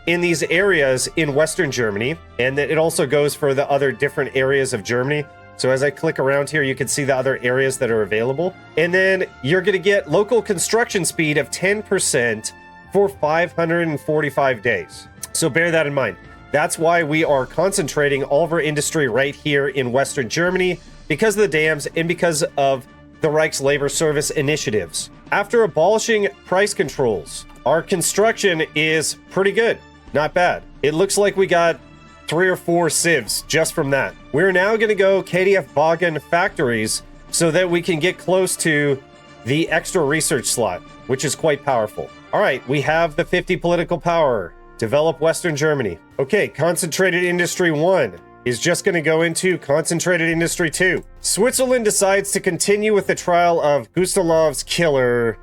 in these areas in Western Germany, and it also goes for the other different areas of Germany. So as I click around here, you can see the other areas that are available. And then you're going to get local construction speed of 10% for 545 days. So bear that in mind. That's why we are concentrating all of our industry right here in Western Germany, because of the dams and because of the Reichslabor service initiatives. After abolishing price controls, our construction is pretty good. Not bad. It looks like we got 3 or 4 civs just from that. We're now going to go KDF Wagen factories so that we can get close to the extra research slot, which is quite powerful. All right, we have the 50 political power. Develop Western Germany. Okay, concentrated industry 1 is just going to go into concentrated industry 2. Switzerland decides to continue with the trial of Gustav's killer.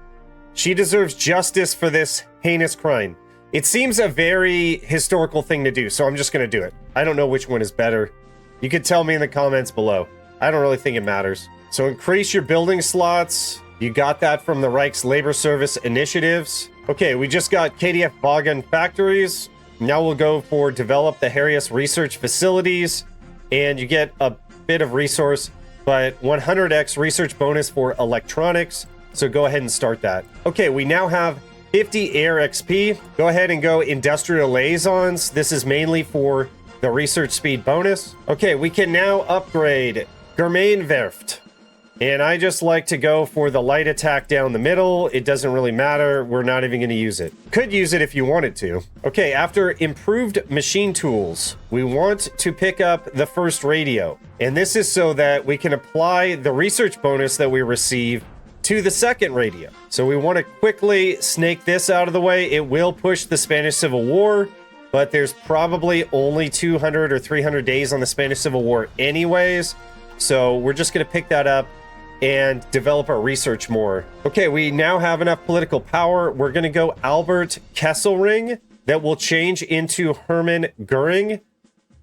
She deserves justice for this heinous crime. It seems a very historical thing to do, so I'm just going to do it. I don't know which one is better. You can tell me in the comments below. I don't really think it matters. So increase your building slots. You got that from the Reichslabor service initiatives. Okay, we just got KDF Wagen factories. Now we'll go for develop the Harrius research facilities, and you get a bit of resource, but 100x research bonus for electronics. So go ahead and start that. Okay, we now have 50 air XP. Go ahead and go industrial liaisons. This is mainly for the research speed bonus. Okay, we can now upgrade Germainwerft. And I just like to go for the light attack down the middle. It doesn't really matter. We're not even going to use it. Could use it if you wanted to. Okay, after improved machine tools, we want to pick up the first radio. And this is so that we can apply the research bonus that we receive to the second radio. So we want to quickly snake this out of the way. It will push the Spanish Civil War, but there's probably only 200 or 300 days on the Spanish Civil War anyways. So we're just going to pick that up and develop our research more. Okay, we now have enough political power. We're going to go Albert Kesselring. That will change into Hermann Goring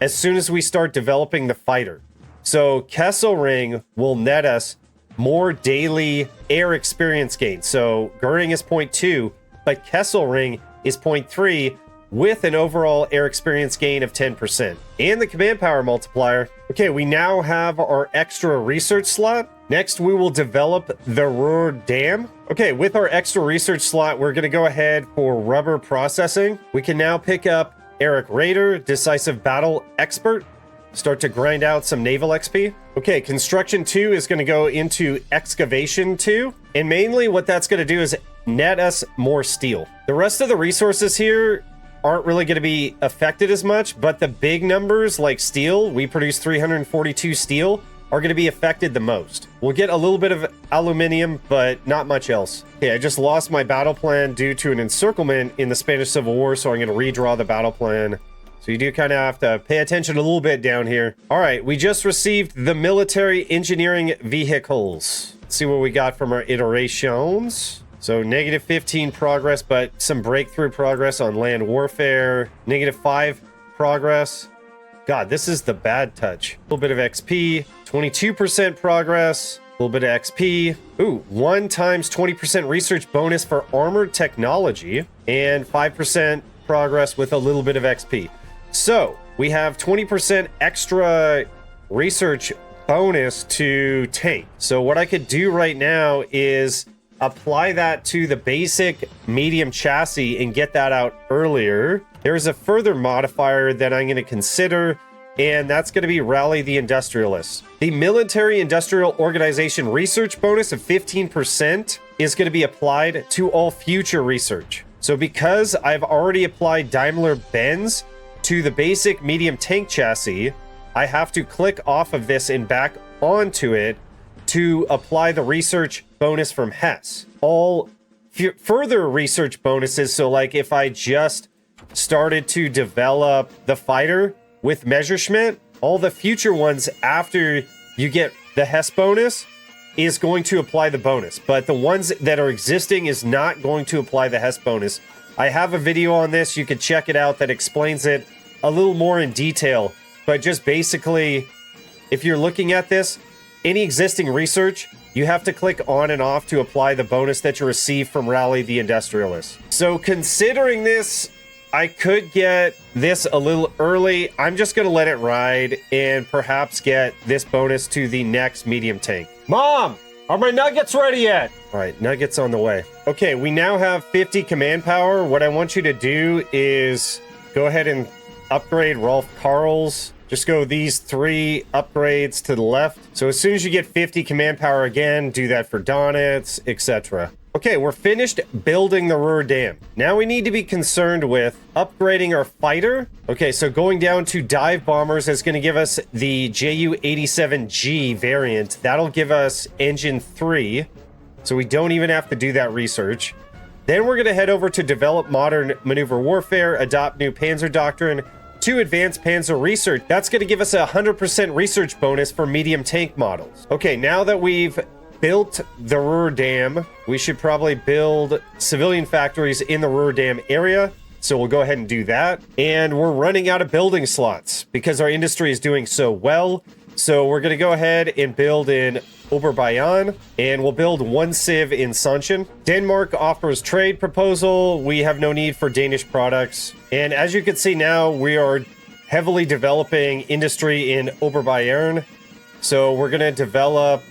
as soon as we start developing the fighter. So Kesselring will net us more daily air experience gain. So Goring is 0.2, but Kesselring is 0.3 with an overall air experience gain of 10%. And the command power multiplier. Okay, we now have our extra research slot. Next, we will develop the Ruhr Dam. Okay, with our extra research slot, we're going to go ahead for rubber processing. We can now pick up Erich Raeder, decisive battle expert. Start to grind out some naval XP. Okay, construction 2 is going to go into excavation 2. And mainly what that's going to do is net us more steel. The rest of the resources here aren't really going to be affected as much, but the big numbers like steel, we produce 342 steel, are going to be affected the most. We'll get a little bit of aluminium, but not much else. Okay, I just lost my battle plan due to an encirclement in the Spanish Civil War, so I'm going to redraw the battle plan. So you do kind of have to pay attention a little bit down here. All right, we just received the military engineering vehicles. Let's see what we got from our iterations. So -15 progress, but some breakthrough progress on land warfare. -5 progress. God, this is the bad touch. A little bit of XP. 22% progress. A little bit of XP. Ooh, 1 times 20% research bonus for armored technology and 5% progress with a little bit of XP. So we have 20% extra research bonus to tank. So what I could do right now is apply that to the basic medium chassis and get that out earlier. There's a further modifier that I'm going to consider, and that's going to be Rally the Industrialists. The Military Industrial Organization research bonus of 15% is going to be applied to all future research. So because I've already applied Daimler-Benz to the basic medium tank chassis, I have to click off of this and back onto it to apply the research bonus from Hess. All further research bonuses, so like if I just started to develop the fighter with Messerschmitt, all the future ones after you get the Hess bonus is going to apply the bonus, but the ones that are existing is not going to apply the Hess bonus. I have a video on this, you can check it out, that explains it a little more in detail, but just basically, if you're looking at this, any existing research, you have to click on and off to apply the bonus that you receive from Rally the Industrialists. So considering this, I could get this a little early. I'm just going to let it ride and perhaps get this bonus to the next medium tank. Mom, are my nuggets ready yet? All right, nuggets on the way. Okay, we now have 50 command power. What I want you to do is go ahead and upgrade Rolf Karl's. Just go these 3 upgrades to the left. So as soon as you get 50 command power again, do that for Donitz, etc. Okay, we're finished building the Ruhr Dam. Now we need to be concerned with upgrading our fighter. Okay, so going down to dive bombers is going to give us the Ju-87G variant. That'll give us engine 3. So we don't even have to do that research. Then we're going to head over to develop modern maneuver warfare, adopt new Panzer doctrine, to advanced Panzer research. That's going to give us a 100% research bonus for medium tank models. Okay, now that we've built the Ruhr Dam, we should probably build civilian factories in the Ruhr Dam area. So we'll go ahead and do that. And we're running out of building slots because our industry is doing so well. So we're going to go ahead and build in Oberbayern, and we'll build 1 civ in Sonchen. Denmark offers trade proposal. We have no need for Danish products. And as you can see now, we are heavily developing industry in Oberbayern. So we're going to develop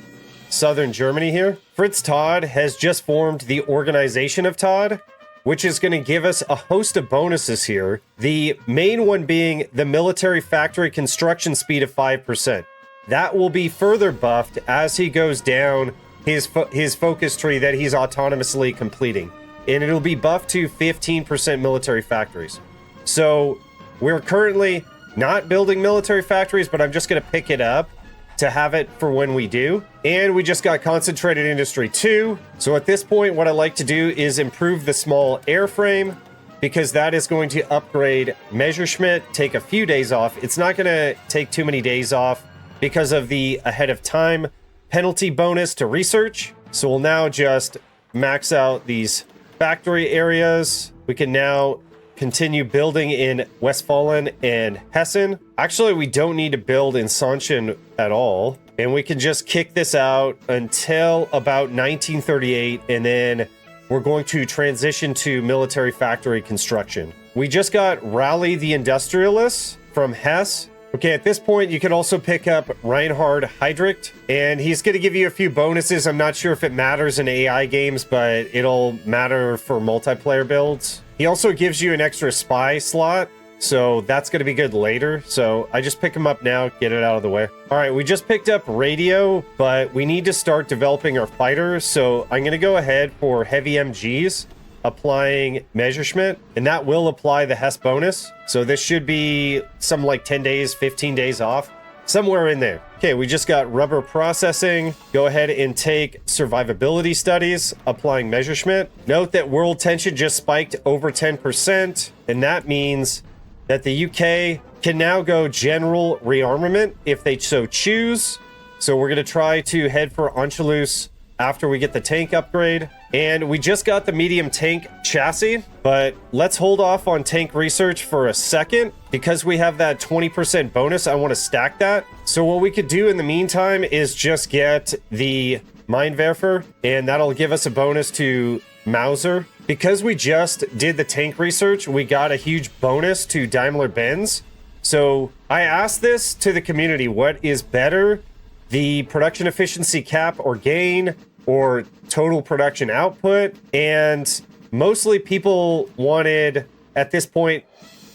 southern Germany here. Fritz Todt has just formed the Organization of Todt, which is going to give us a host of bonuses here. The main one being the military factory construction speed of 5%. That will be further buffed as he goes down his focus tree that he's autonomously completing. And it'll be buffed to 15% military factories. So we're currently not building military factories, but I'm just going to pick it up to have it for when we do. And we just got concentrated industry 2. So at this point, what I like to do is improve the small airframe, because that is going to upgrade Messerschmitt, take a few days off. It's not going to take too many days off because of the ahead of time penalty bonus to research. So we'll now just max out these factory areas. We can now continue building in Westfalen and Hessen. Actually, we don't need to build in Sonchen at all. And we can just kick this out until about 1938. And then we're going to transition to military factory construction. We just got Rally the Industrialists from Hess. Okay, at this point, you can also pick up Reinhard Heydrich, and he's going to give you a few bonuses. I'm not sure if it matters in AI games, but it'll matter for multiplayer builds. He also gives you an extra spy slot, so that's going to be good later. So I just pick him up now, get it out of the way. All right, we just picked up radio, but we need to start developing our fighters. So I'm going to go ahead for heavy MGs, applying Messerschmitt, and that will apply the Hess bonus. So this should be some like 10 days, 15 days off, somewhere in there. Okay, we just got rubber processing. Go ahead and take survivability studies, applying Messerschmitt. Note that world tension just spiked over 10%, and that means that the UK can now go general rearmament if they so choose. So we're going to try to head for Anschuluss after we get the tank upgrade. And we just got the medium tank chassis, but let's hold off on tank research for a second because we have that 20% bonus. I want to stack that. So what we could do in the meantime is just get the Landwarfare, and that'll give us a bonus to Mauser. Because we just did the tank research, we got a huge bonus to Daimler-Benz. So I asked this to the community, what is better, the production efficiency cap or gain, or total production output? And mostly people wanted, at this point,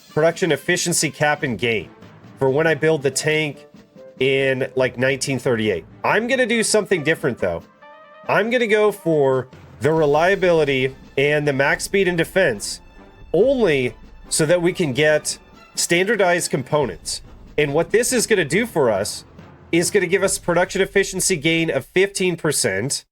production efficiency cap and gain for when I build the tank in like 1938. I'm gonna do something different though. I'm gonna go for the reliability and the max speed and defense only so that we can get standardized components. And what this is gonna do for us is gonna give us production efficiency gain of 15%,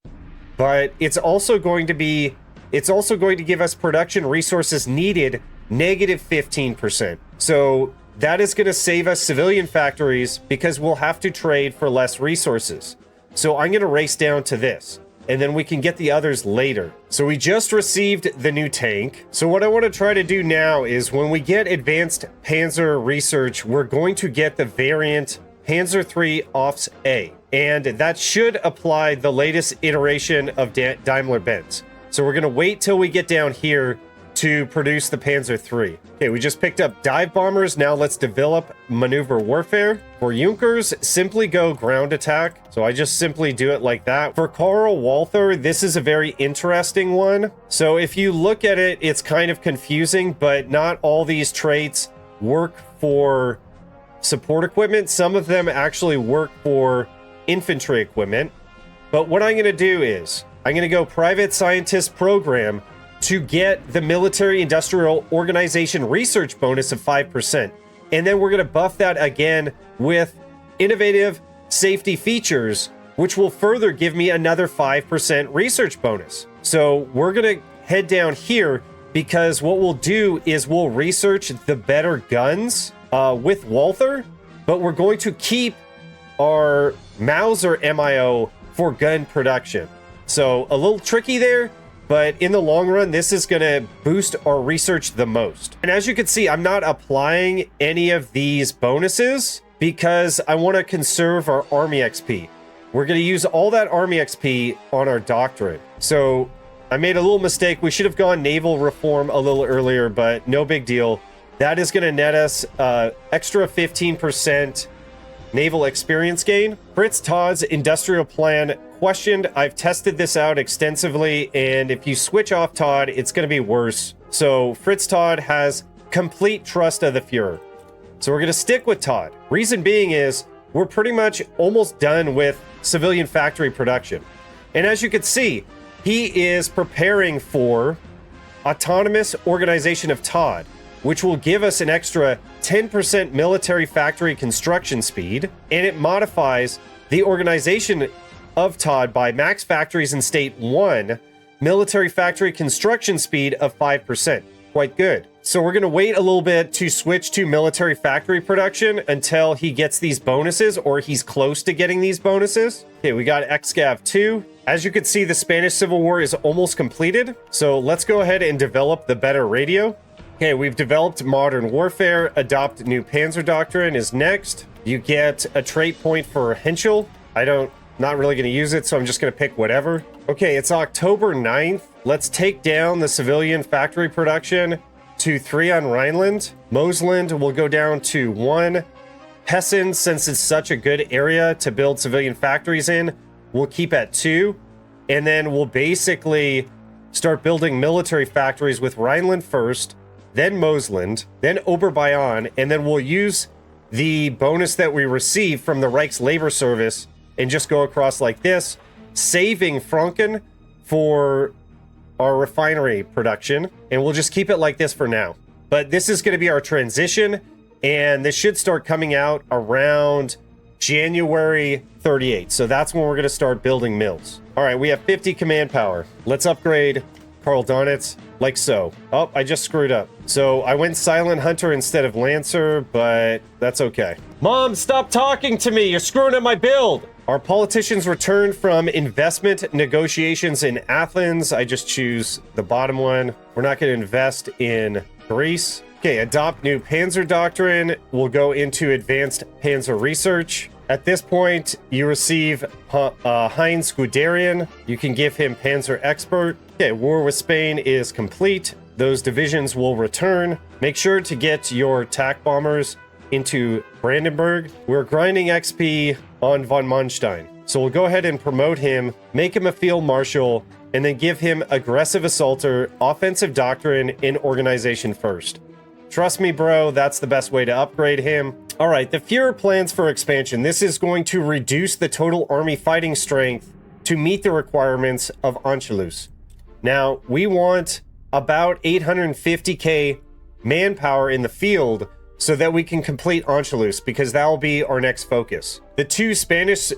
but it's also going to give us production resources needed negative 15%. So that is going to save us civilian factories because we'll have to trade for less resources. So I'm going to race down to this, and then we can get the others later. So we just received the new tank. So what I want to try to do now is when we get advanced Panzer research, we're going to get the variant Panzer III Offs A. And that should apply the latest iteration of Daimler-Benz. So we're going to wait till we get down here to produce the Panzer III. Okay, we just picked up dive bombers. Now let's develop maneuver warfare. For Junkers, simply go ground attack. So I just simply do it like that. For Karl Walther, this is a very interesting one. So if you look at it, it's kind of confusing, but not all these traits work for support equipment. Some of them actually work for infantry equipment. But what I'm going to do is I'm going to go private scientist program to get the military industrial organization research bonus of 5%. And then we're going to buff that again with innovative safety features, which will further give me another 5% research bonus. So we're going to head down here because what we'll do is we'll research the better guns with Walther, but we're going to keep our Mauser MIO for gun production. So a little tricky there, but in the long run, this is going to boost our research the most. And as you can see, I'm not applying any of these bonuses because I want to conserve our Army XP. We're going to use all that Army XP on our doctrine. So I made a little mistake. We should have gone naval reform a little earlier, but no big deal. That is going to net us extra 15% naval experience gain. Fritz Todd's industrial plan questioned. I've tested this out extensively, and if you switch off Todd, it's going to be worse. So Fritz Todd has complete trust of the Fuhrer. So we're going to stick with Todd. Reason being is we're pretty much almost done with civilian factory production. And as you can see, he is preparing for autonomous organization of Todd, which will give us an extra 10% military factory construction speed, and it modifies the organization of Todd by max factories in state 1, military factory construction speed of 5%. Quite good. So we're going to wait a little bit to switch to military factory production until he gets these bonuses, or he's close to getting these bonuses. Okay, we got XGAV 2. As you can see, the Spanish Civil War is almost completed. So let's go ahead and develop the better radio. Okay, we've developed modern warfare. Adopt new Panzer doctrine is next. You get a trait point for Henschel. Not really going to use it, so I'm just going to pick whatever. Okay, it's October 9th. Let's take down the civilian factory production to 3 on Rhineland. Mosland will go down to 1. Hessen, since it's such a good area to build civilian factories in, we'll keep at 2. And then we'll basically start building military factories with Rhineland first, then Mosland, then Oberbayern, and then we'll use the bonus that we receive from the Reichslabor service and just go across like this, saving Franken for our refinery production, and we'll just keep it like this for now. But this is going to be our transition, and this should start coming out around January 38. So that's when we're going to start building mills. All right, we have 50 command power. Let's upgrade Karl Donitz like so. Oh, I just screwed up. So I went Silent Hunter instead of Lancer, but that's okay. Mom, stop talking to me. You're screwing up my build. Our politicians returned from investment negotiations in Athens. I just choose the bottom one. We're not going to invest in Greece. Okay, adopt new Panzer doctrine. We'll go into advanced Panzer research. At this point, you receive Heinz Guderian. You can give him Panzer expert. Okay, war with Spain is complete. Those divisions will return. Make sure to get your attack bombers into Brandenburg. We're grinding XP on von Manstein. So we'll go ahead and promote him, make him a field marshal, and then give him aggressive assaulter, offensive doctrine, in organization first. Trust me, bro, that's the best way to upgrade him. All right, the Führer plans for expansion. This is going to reduce the total army fighting strength to meet the requirements of Anschuluss. Now, we want about 850k manpower in the field so that we can complete Anschuluss, because that will be our next focus. The 2 Spanish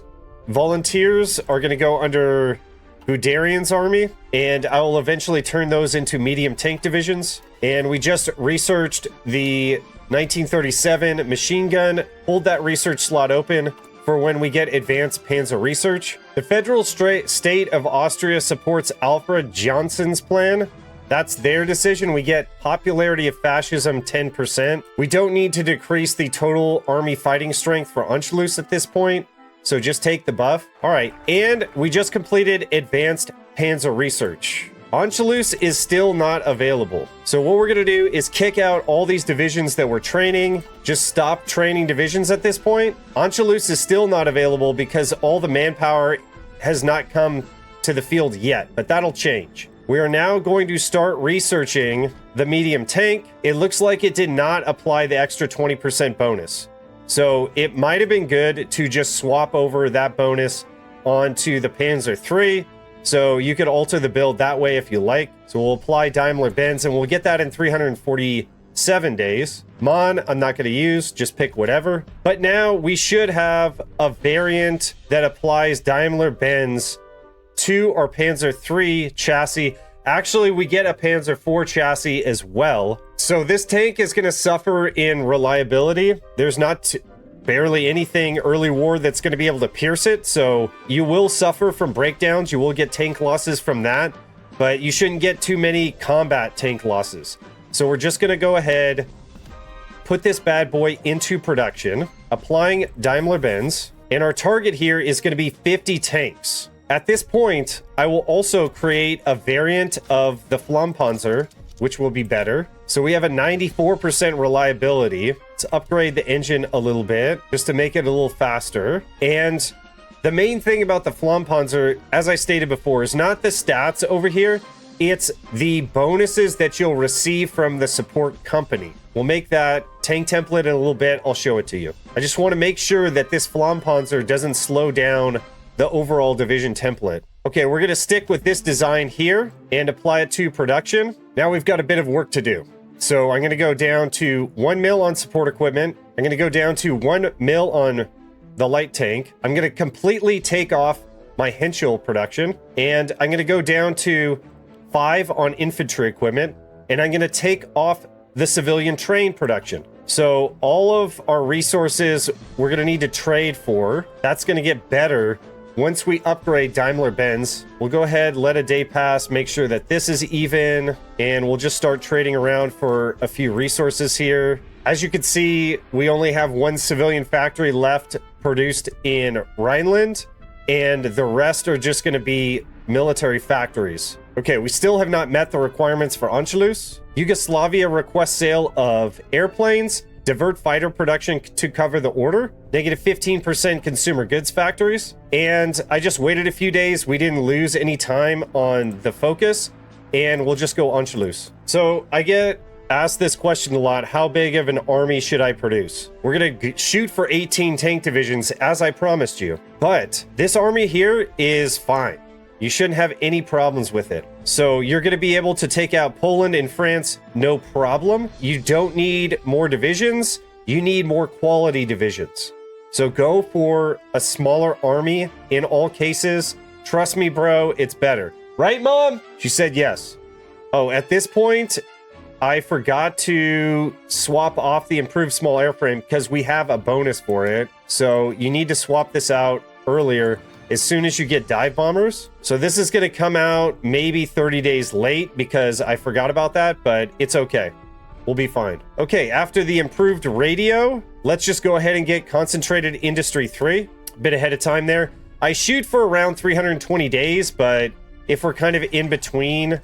volunteers are going to go under Guderian's army, and I will eventually turn those into medium tank divisions. And we just researched the 1937 machine gun. Hold that research slot open for when we get advanced Panzer research. The federal state of Austria supports Alfred Jansen's plan. That's their decision. We get popularity of fascism 10%. We don't need to decrease the total army fighting strength for Anschluss at this point, so just take the buff. All right, and we just completed advanced Panzer research. Anschluss is still not available. So what we're gonna do is kick out all these divisions that we're training. Just stop training divisions at this point. Anschluss is still not available because all the manpower has not come to the field yet, but that'll change. We are now going to start researching the medium tank. It looks like it did not apply the extra 20% bonus. So it might have been good to just swap over that bonus onto the Panzer III. So you could alter the build that way if you like. So we'll apply Diamler-Benz and we'll get that in 347 days. Mon, I'm not going to use, just pick whatever. But now we should have a variant that applies Daimler-Benz to our Panzer III chassis. Actually, we get a Panzer IV chassis as well. So this tank is going to suffer in reliability. There's not barely anything early war that's going to be able to pierce it. So you will suffer from breakdowns. You will get tank losses from that, but you shouldn't get too many combat tank losses. So we're just going to go ahead, put this bad boy into production, applying Daimler-Benz. And our target here is going to be 50 tanks. At this point, I will also create a variant of the Flampanzer, which will be better. So we have a 94% reliability. Let's upgrade the engine a little bit just to make it a little faster. And the main thing about the Flampanzer, as I stated before, is not the stats over here. It's the bonuses that you'll receive from the support company. We'll make that tank template in a little bit. I'll show it to you. I just want to make sure that this Flampanzer doesn't slow down the overall division template. Okay, we're going to stick with this design here and apply it to production. Now we've got a bit of work to do. So I'm going to go down to 1 mil on support equipment. I'm going to go down to 1 mil on the light tank. I'm going to completely take off my Henschel production. And I'm going to go down to 5 on infantry equipment. And I'm going to take off the civilian train production. So all of our resources we're going to need to trade for. That's going to get better once we upgrade Daimler-Benz. We'll go ahead, let a day pass, make sure that this is even, and we'll just start trading around for a few resources here. As you can see, we only have 1 civilian factory left produced in Rhineland, and the rest are just going to be military factories. Okay, we still have not met the requirements for Anschluss. Yugoslavia requests sale of airplanes, divert fighter production to cover the order, negative 15% consumer goods factories. And I just waited a few days. We didn't lose any time on the focus, and we'll just go Anschluss. So I get asked this question a lot. How big of an army should I produce? We're going to shoot for 18 tank divisions, as I promised you. But this army here is fine. You shouldn't have any problems with it. So you're going to be able to take out Poland and France, no problem. You don't need more divisions. You need more quality divisions. So go for a smaller army in all cases. Trust me, bro, it's better. Right, Mom? She said yes. Oh, at this point, I forgot to swap off the improved small airframe because we have a bonus for it. So you need to swap this out earlier, as soon as you get dive bombers. So this is going to come out maybe 30 days late because I forgot about that, but it's okay. We'll be fine. Okay, after the improved radio, let's just go ahead and get concentrated industry 3. A bit ahead of time there. I shoot for around 320 days, but if we're kind of in between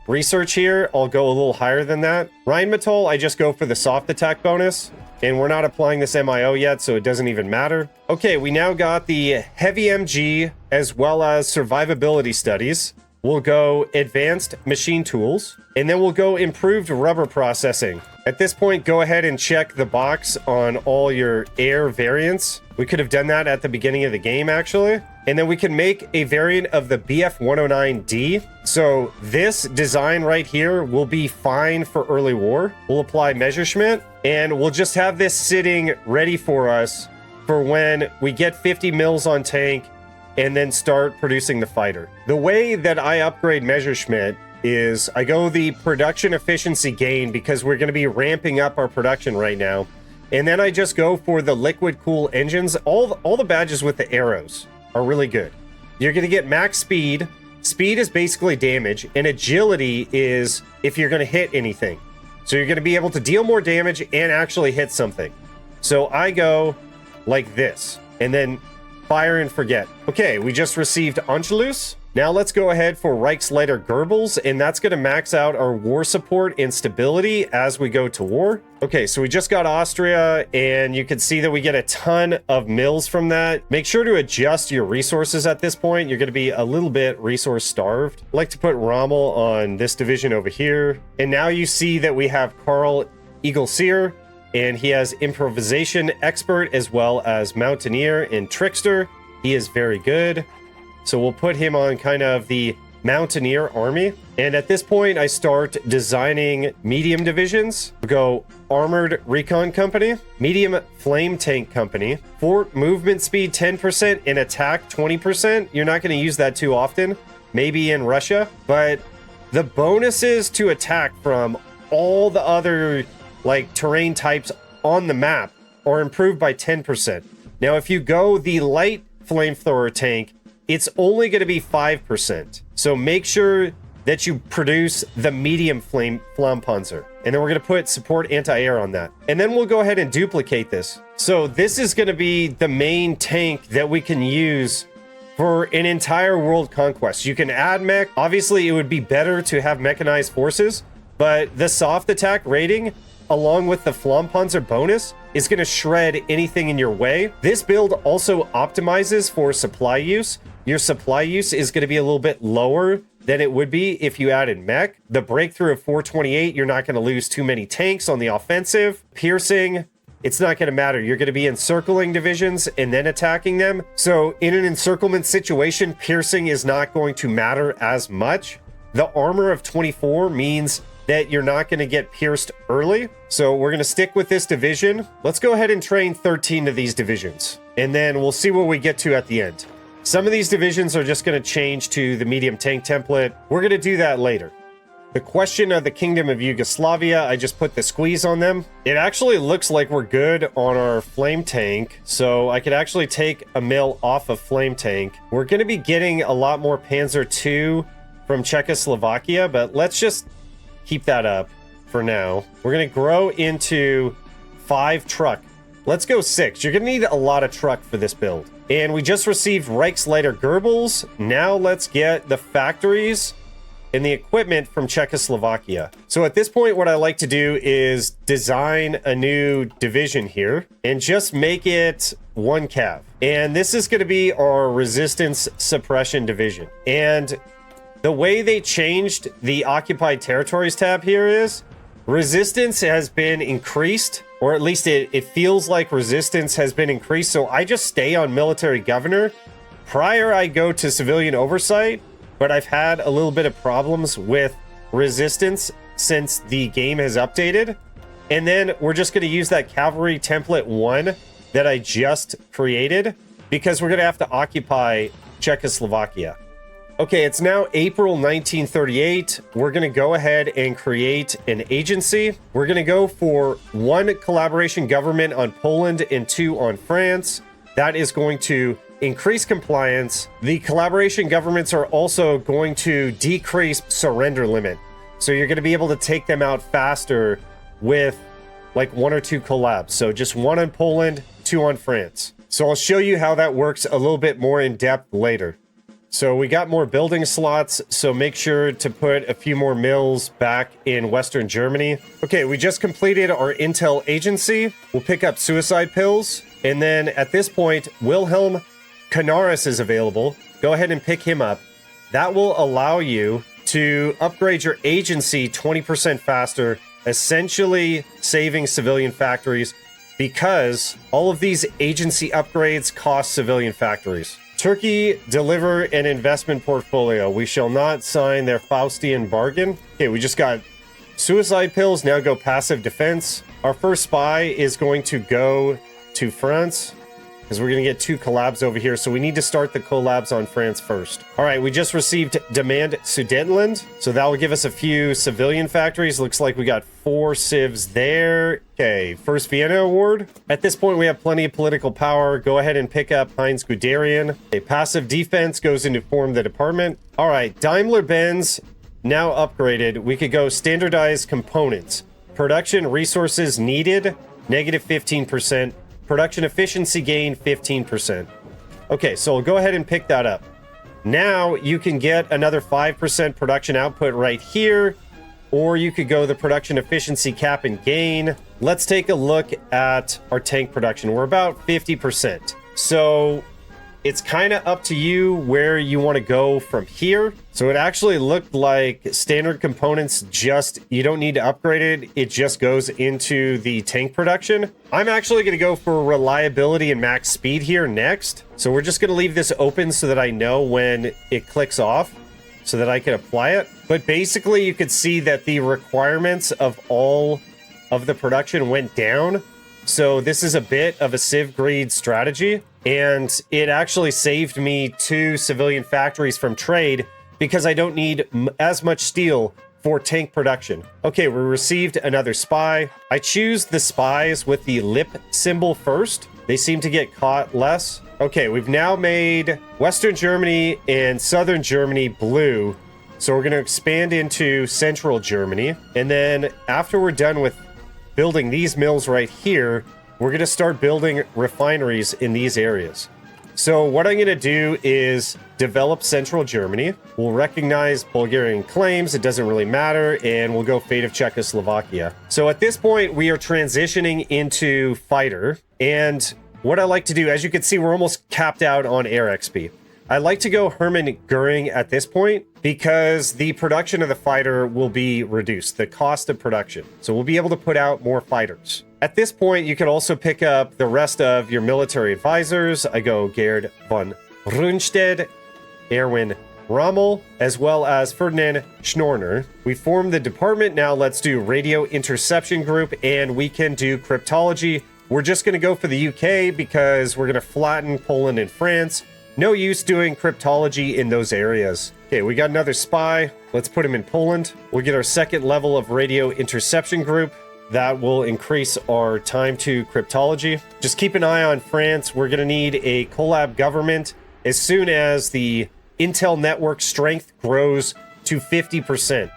research here, I'll go a little higher than that. Rheinmetall, I just go for the soft attack bonus, and we're not applying this MIO yet, so it doesn't even matter. Okay, we now got the heavy MG as well as survivability studies. We'll go advanced machine tools, and then we'll go improved rubber processing. At this point, go ahead and check the box on all your air variants. We could have done that at the beginning of the game, actually. And then we can make a variant of the BF-109D. So this design right here will be fine for early war. We'll apply Messerschmitt, and we'll just have this sitting ready for us for when we get 50 mils on tank and then start producing the fighter. The way that I upgrade Messerschmitt is I go the production efficiency gain because we're going to be ramping up our production right now. And then I just go for the liquid cool engines. All the badges with the arrows are really good. You're going to get max speed. Speed is basically damage, and agility is if you're going to hit anything. So you're going to be able to deal more damage and actually hit something. So I go like this, and then fire and forget. Okay, we just received Anschuluss. Now let's go ahead for reichslabor Goebbels, and that's going to max out our war support and stability as we go to war. Okay, so we just got Austria, and you can see that we get a ton of mills from that. Make sure to adjust your resources at this point. You're going to be a little bit resource starved. I like to put Rommel on this division over here. And now you see that we have Karl Eagle-Seer, and he has improvisation expert as well as mountaineer and trickster. He is very good. So we'll put him on kind of the mountaineer army. And at this point, I start designing medium divisions. We'll go armored recon company, medium flame tank company, fort movement speed 10% and attack 20%. You're not going to use that too often, maybe in Russia, but the bonuses to attack from all the other like terrain types on the map are improved by 10%. Now, if you go the light flamethrower tank, it's only going to be 5%. So make sure that you produce the medium flame Flampanzer. And then we're going to put support anti-air on that. And then we'll go ahead and duplicate this. So this is going to be the main tank that we can use for an entire world conquest. You can add mech. Obviously, it would be better to have mechanized forces, but the soft attack rating, along with the Flampanzer bonus, is going to shred anything in your way. This build also optimizes for supply use. Your supply use is going to be a little bit lower than it would be if you added mech. The breakthrough of 428, you're not going to lose too many tanks on the offensive. Piercing, it's not going to matter. You're going to be encircling divisions and then attacking them. So in an encirclement situation, piercing is not going to matter as much. The armor of 24 means that you're not going to get pierced early. So we're going to stick with this division. Let's go ahead and train 13 of these divisions, and then we'll see what we get to at the end. Some of these divisions are just going to change to the medium tank template. We're going to do that later. The question of the Kingdom of Yugoslavia, I just put the squeeze on them. It actually looks like we're good on our flame tank, so I could actually take a mill off of flame tank. We're going to be getting a lot more Panzer II from Czechoslovakia, but let's just keep that up for now. We're going to grow into 5 truck. Let's go 6. You're going to need a lot of truck for this build. And we just received reichslabor Goebbels. Now let's get the factories and the equipment from Czechoslovakia. So at this point, what I like to do is design a new division here and just make it 1 cav. And this is going to be our resistance suppression division. And the way they changed the occupied territories tab here is resistance has been increased, or at least it feels like resistance has been increased. So I just stay on military governor. Prior, I go to civilian oversight, but I've had a little bit of problems with resistance since the game has updated. And then we're just going to use that cavalry template 1 that I just created because we're going to have to occupy Czechoslovakia. Okay, it's now April 1938. We're going to go ahead and create an agency. We're going to go for 1 collaboration government on Poland and 2 on France. That is going to increase compliance. The collaboration governments are also going to decrease surrender limit. So you're going to be able to take them out faster with like 1 or 2 collabs. So just 1 on Poland, 2 on France. So I'll show you how that works a little bit more in depth later. So we got more building slots, so make sure to put a few more mills back in Western Germany. Okay, we just completed our intel agency. We'll pick up suicide pills. And then at this point, Wilhelm Canaris is available. Go ahead and pick him up. That will allow you to upgrade your agency 20% faster, essentially saving civilian factories because all of these agency upgrades cost civilian factories. Turkey, deliver an investment portfolio. We shall not sign their Faustian bargain. Okay, we just got suicide pills, now go passive defense. Our first spy is going to go to France because we're going to get 2 collabs over here. So we need to start the collabs on France first. All right, we just received Demand Sudetenland. So that will give us a few civilian factories. Looks like we got 4 civs there. Okay, first Vienna award. At this point, we have plenty of political power. Go ahead and pick up Heinz Guderian. A passive defense goes into form the department. All right, Daimler-Benz now upgraded. We could go standardized components. Production resources needed, negative 15%. Production efficiency gain, 15%. Okay, so we'll go ahead and pick that up. Now you can get another 5% production output right here, or you could go the production efficiency cap and gain. Let's take a look at our tank production. We're about 50%. So it's kind of up to you where you want to go from here. So it actually looked like standard components, just, you don't need to upgrade it. It just goes into the tank production. I'm actually going to go for reliability and max speed here next. So we're just going to leave this open so that I know when it clicks off so that I can apply it. But basically you could see that the requirements of all of the production went down. So this is a bit of a civ greed strategy. And it actually saved me 2 civilian factories from trade because I don't need as much steel for tank production. Okay, we received another spy. I choose the spies with the lip symbol first. They seem to get caught less. Okay, we've now made Western Germany and Southern Germany blue. So we're going to expand into Central Germany. And then after we're done with building these mills right here, we're going to start building refineries in these areas. So what I'm going to do is develop Central Germany. We'll recognize Bulgarian claims. It doesn't really matter. And we'll go fate of Czechoslovakia. So at this point, we are transitioning into fighter. And what I like to do, as you can see, we're almost capped out on air XP. I like to go Hermann Goring at this point because the production of the fighter will be reduced, the cost of production. So we'll be able to put out more fighters. At this point, you can also pick up the rest of your military advisors. I go Gerd von Rundstedt, Erwin Rommel, as well as Ferdinand Schorner. We formed the department. Now let's do radio interception group, and we can do cryptology. We're just going to go for the UK because we're going to flatten Poland and France. No use doing cryptology in those areas. Okay, we got another spy. Let's put him in Poland. We'll get our 2nd level of radio interception group. That will increase our time to cryptology. Just keep an eye on France. We're going to need a collab government as soon as the intel network strength grows to 50%.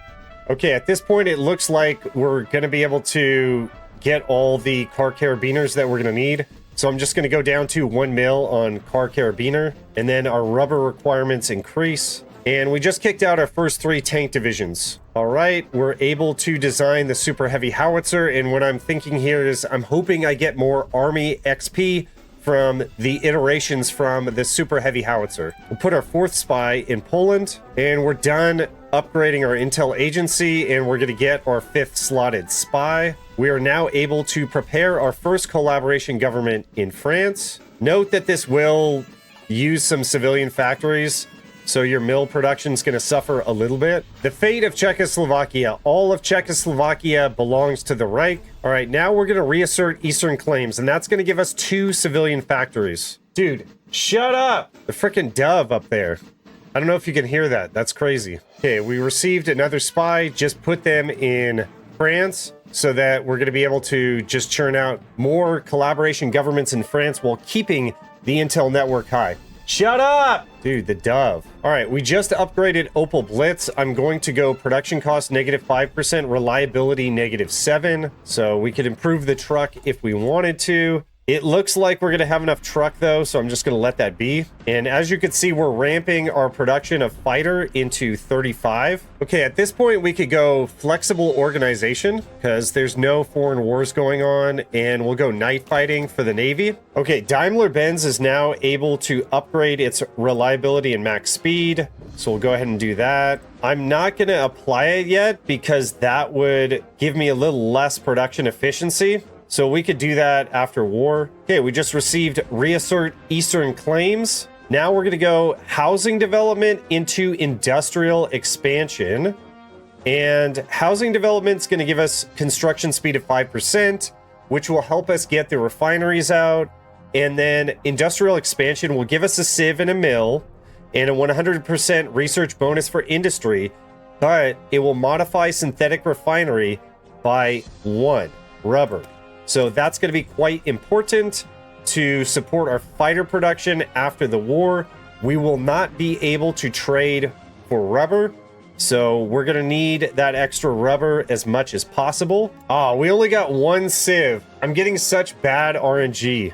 Okay, at this point, it looks like we're going to be able to get all the car carabiners that we're going to need. So I'm just going to go down to 1 mil on car carabiner, and then our rubber requirements increase. And we just kicked out our first 3 tank divisions. All right, we're able to design the super heavy howitzer. And what I'm thinking here is I'm hoping I get more army XP from the iterations from the super heavy howitzer. We'll put our 4th spy in Poland, and we're done upgrading our intel agency, and we're going to get our 5th slotted spy. We are now able to prepare our first collaboration government in France. Note that this will use some civilian factories, so your mill production is going to suffer a little bit. The fate of Czechoslovakia. All of Czechoslovakia belongs to the Reich. All right, now we're going to reassert Eastern claims, and that's going to give us 2 civilian factories. Dude, shut up! The frickin' dove up there. I don't know if you can hear that. That's crazy. Okay, we received another spy. Just put them in France so that we're going to be able to just churn out more collaboration governments in France while keeping the intel network high. Shut up! Dude, the dove. All right, we just upgraded Opel Blitz. I'm going to go production cost -5%, reliability -7. So we could improve the truck if we wanted to. It looks like we're going to have enough truck, though, so I'm just going to let that be. And as you can see, we're ramping our production of fighter into 35. Okay, at this point, we could go flexible organization because there's no foreign wars going on, and we'll go night fighting for the Navy. Okay, Daimler-Benz is now able to upgrade its reliability and max speed, so we'll go ahead and do that. I'm not going to apply it yet because that would give me a little less production efficiency. So we could do that after war. Okay, we just received reassert Eastern claims. Now we're going to go housing development into industrial expansion. And housing development is going to give us construction speed of 5%, which will help us get the refineries out. And then industrial expansion will give us a sieve and a mill and a 100% research bonus for industry, but it will modify synthetic refinery by 1 rubber. So that's going to be quite important to support our fighter production after the war. We will not be able to trade for rubber, so we're going to need that extra rubber as much as possible. We only got 1 civ. I'm getting such bad RNG.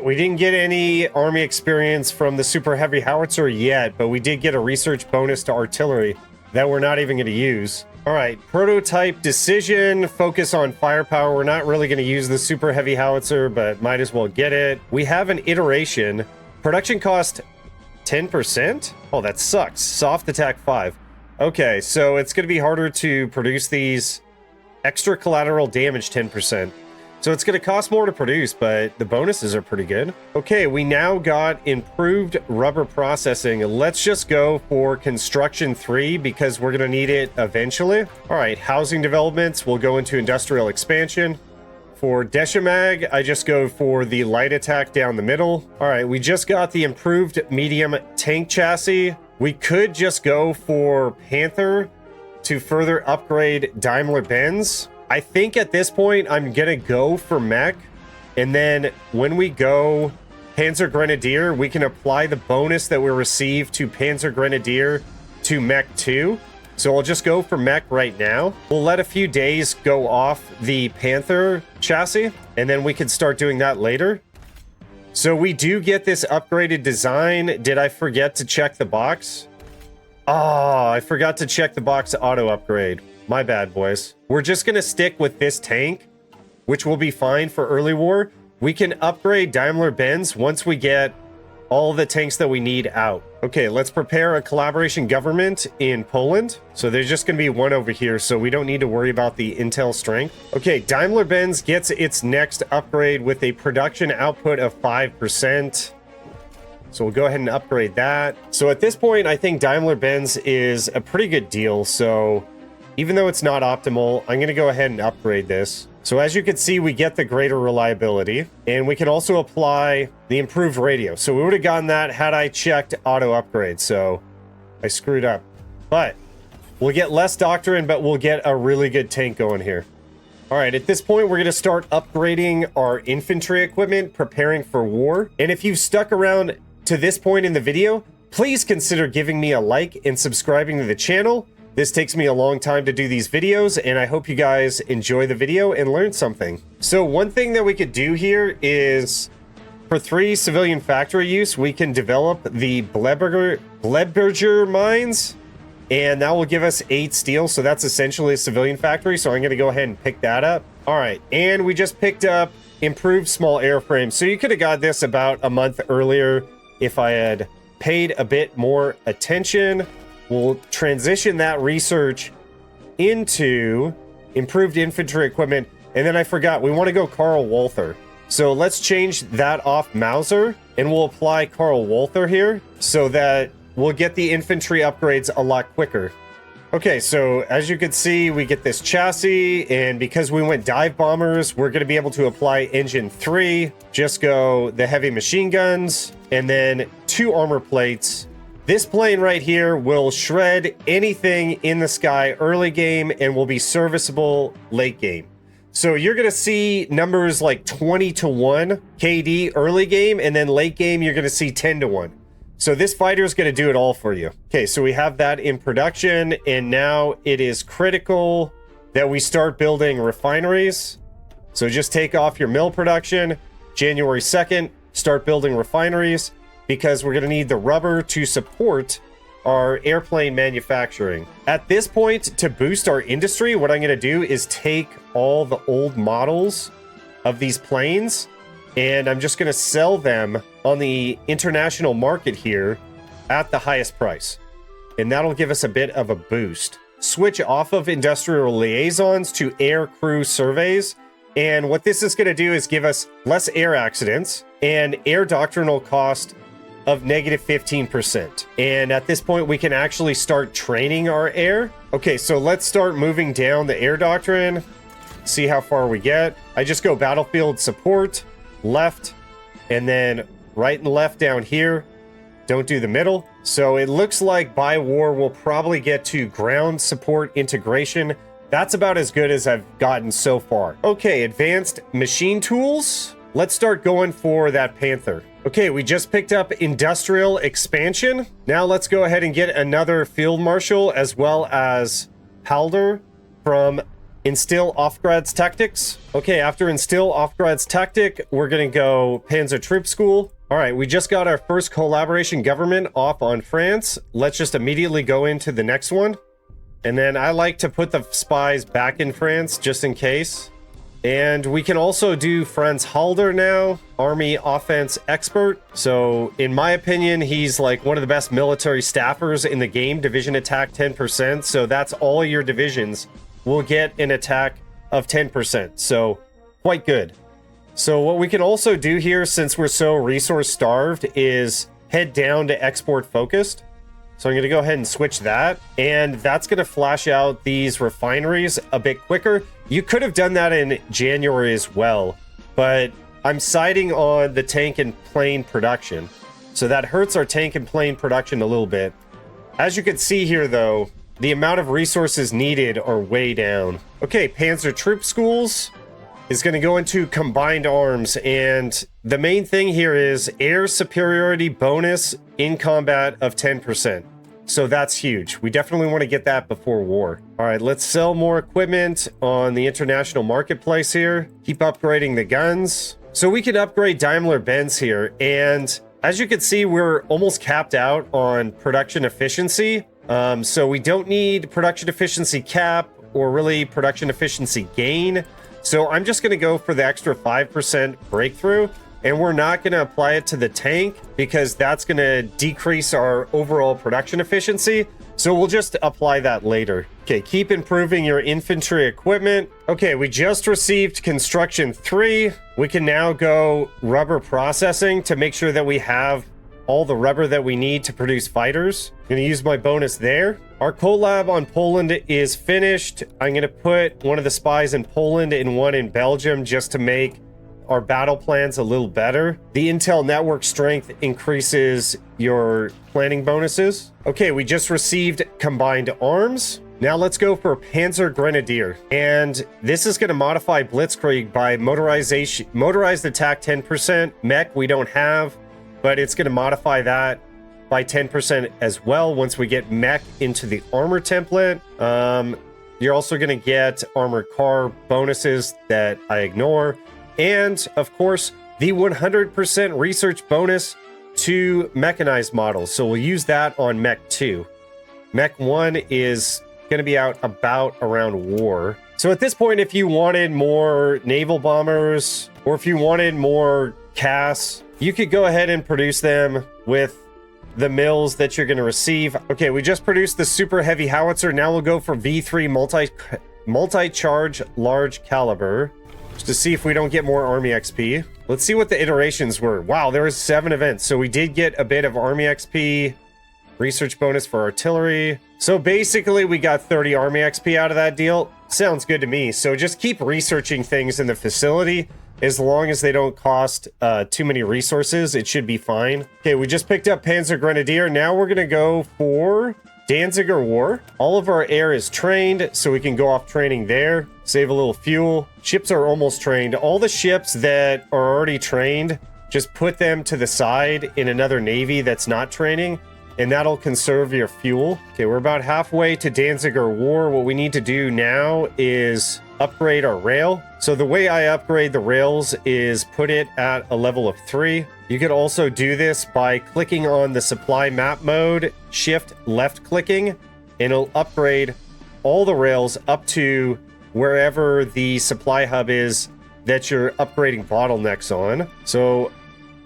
We didn't get any army experience from the super heavy howitzer yet, but we did get a research bonus to artillery that we're not even going to use. All right, prototype decision, focus on firepower. We're not really going to use the super heavy howitzer, but might as well get it. We have an iteration. Production cost 10%? Oh, that sucks. Soft attack 5. Okay, so it's going to be harder to produce these. Extra collateral damage 10%. So it's going to cost more to produce, but the bonuses are pretty good. Okay, we now got improved rubber processing. Let's just go for construction 3 because we're going to need it eventually. All right, housing developments will go into industrial expansion. For Deschamag, I just go for the light attack down the middle. All right, we just got the improved medium tank chassis. We could just go for Panther to further upgrade Daimler-Benz. I think at this point, I'm going to go for mech. And then when we go Panzer Grenadier, we can apply the bonus that we receive to Panzer Grenadier to mech 2. So I'll just go for mech right now. We'll let a few days go off the Panther chassis, and then we can start doing that later. So we do get this upgraded design. Did I forget to check the box? Oh, I forgot to check the box auto upgrade. My bad, boys. We're just going to stick with this tank, which will be fine for early war. We can upgrade Daimler-Benz once we get all the tanks that we need out. Okay, let's prepare a collaboration government in Poland. So there's just going to be one over here, so we don't need to worry about the intel strength. Okay, Daimler-Benz gets its next upgrade with a production output of 5%. So we'll go ahead and upgrade that. So at this point, I think Daimler-Benz is a pretty good deal. So even though it's not optimal, I'm going to go ahead and upgrade this. So as you can see, we get the greater reliability, and we can also apply the improved radio. So we would have gotten that had I checked auto upgrade. So I screwed up, but we'll get less doctrine, but we'll get a really good tank going here. All right, at this point, we're going to start upgrading our infantry equipment, preparing for war. And if you've stuck around to this point in the video, please consider giving me a like and subscribing to the channel. This takes me a long time to do these videos, and I hope you guys enjoy the video and learn something. So one thing that we could do here is, for 3 civilian factory use, we can develop the Blebberger mines, and that will give us 8 steel, so that's essentially a civilian factory, so I'm going to go ahead and pick that up. All right, and we just picked up improved small airframe, so you could have got this about a month earlier if I had paid a bit more attention. We'll transition that research into improved infantry equipment. And then I forgot, we want to go Karl Walther. So let's change that off Mauser, and we'll apply Karl Walther here so that we'll get the infantry upgrades a lot quicker. Okay, so as you can see, we get this chassis, and because we went dive bombers, we're going to be able to apply engine 3, just go the heavy machine guns, and then 2 armor plates. This plane right here will shred anything in the sky early game and will be serviceable late game. So you're going to see numbers like 20-1 KD early game, and then late game, you're going to see 10-1. So this fighter is going to do it all for you. Okay, so we have that in production, and now it is critical that we start building refineries. So just take off your mill production. January 2nd, start building refineries, because we're going to need the rubber to support our airplane manufacturing. At this point, to boost our industry, what I'm going to do is take all the old models of these planes, and I'm just going to sell them on the international market here at the highest price. And that'll give us a bit of a boost. Switch off of industrial liaisons to air crew surveys. And what this is going to do is give us less air accidents and air doctrinal cost of negative 15%. And at this point, we can actually start training our air. Okay, so let's start moving down the air doctrine. See how far we get. I just go battlefield support, left, and then right and left down here. Don't do the middle. So it looks like by war, we'll probably get to ground support integration. That's about as good as I've gotten so far. Okay, advanced machine tools. Let's start going for that Panther. Okay, we just picked up industrial expansion. Now let's go ahead and get another field marshal as well as Halder from Instill Off-Grad's Tactics. Okay, after Instill Off-Grad's Tactic, we're gonna go Panzer Troop School. All right, we just got our first collaboration government off on France. Let's just immediately go into the next one. And then I like to put the spies back in France just in case. And we can also do Franz Halder now, Army Offense Expert. So in my opinion, he's like one of the best military staffers in the game. Division attack 10%. So that's all your divisions will get an attack of 10%. So quite good. So what we can also do here, since we're so resource starved, is head down to export focused. So I'm going to go ahead and switch that. And that's going to flash out these refineries a bit quicker. You could have done that in January as well, but I'm siding on the tank and plane production. So that hurts our tank and plane production a little bit. As you can see here, though, the amount of resources needed are way down. Okay, Panzer Troop Schools is going to go into combined arms, and the main thing here is air superiority bonus in combat of 10%. So that's huge. We definitely want to get that before war. All right, let's sell more equipment on the international marketplace here. Keep upgrading the guns. So we can upgrade Daimler-Benz here, and as you can see, we're almost capped out on production efficiency. So we don't need production efficiency cap or really production efficiency gain. So I'm just going to go for the extra 5% breakthrough, and we're not going to apply it to the tank because that's going to decrease our overall production efficiency. So we'll just apply that later. Okay, keep improving your infantry equipment. Okay, we just received construction 3. We can now go rubber processing to make sure that we have all the rubber that we need to produce fighters. I'm going to use my bonus there. Our collab on Poland is finished. I'm going to put one of the spies in Poland and one in Belgium just to make our battle plans a little better. The intel network strength increases your planning bonuses. Okay, we just received combined arms. Now let's go for Panzer Grenadier. And this is going to modify Blitzkrieg by motorized attack 10%. Mech we don't have, but it's going to modify that by 10% as well once we get mech into the armor template. You're also going to get armored car bonuses that I ignore. And, of course, the 100% research bonus to mechanized models. So we'll use that on Mech 2. Mech 1 is going to be out about around war. So at this point, if you wanted more naval bombers, or if you wanted more CAS, you could go ahead and produce them with the mills that you're going to receive. Okay, we just produced the super heavy howitzer. Now we'll go for V3 multi-charge large caliber, just to see if we don't get more army XP. Let's see what the iterations were. Wow, there was 7 events. So we did get a bit of army XP, research bonus for artillery. So basically we got 30 army XP out of that deal. Sounds good to me. So just keep researching things in the facility. As long as they don't cost too many resources, it should be fine. Okay, we just picked up Panzer Grenadier. Now we're going to go for Danziger War. All of our air is trained, so we can go off training there. Save a little fuel. Ships are almost trained. All the ships that are already trained, just put them to the side in another navy that's not training, and that'll conserve your fuel. Okay, we're about halfway to Danziger War. What we need to do now is upgrade our rail. So the way I upgrade the rails is put it at a level of 3. You could also do this by clicking on the supply map mode, shift left clicking, and it'll upgrade all the rails up to wherever the supply hub is that you're upgrading bottlenecks on. So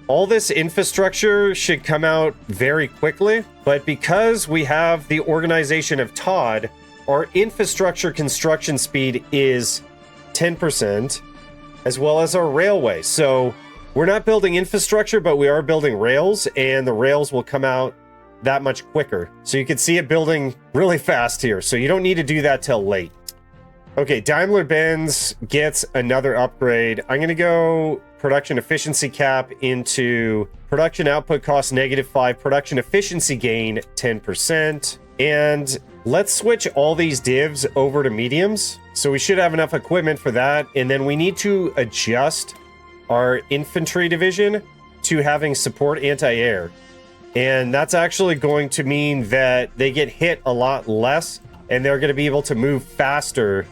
all this infrastructure should come out very quickly, but because we have the organization of Todt, our infrastructure construction speed is 10%, as well as our railway. So we're not building infrastructure, but we are building rails, and the rails will come out that much quicker. So you can see it building really fast here. So you don't need to do that till late. Okay, Daimler-Benz gets another upgrade. I'm going to go production efficiency cap into production output cost -5, production efficiency gain 10%. And let's switch all these divs over to mediums. So we should have enough equipment for that. And then we need to adjust our infantry division to having support anti-air. And that's actually going to mean that they get hit a lot less and they're going to be able to move faster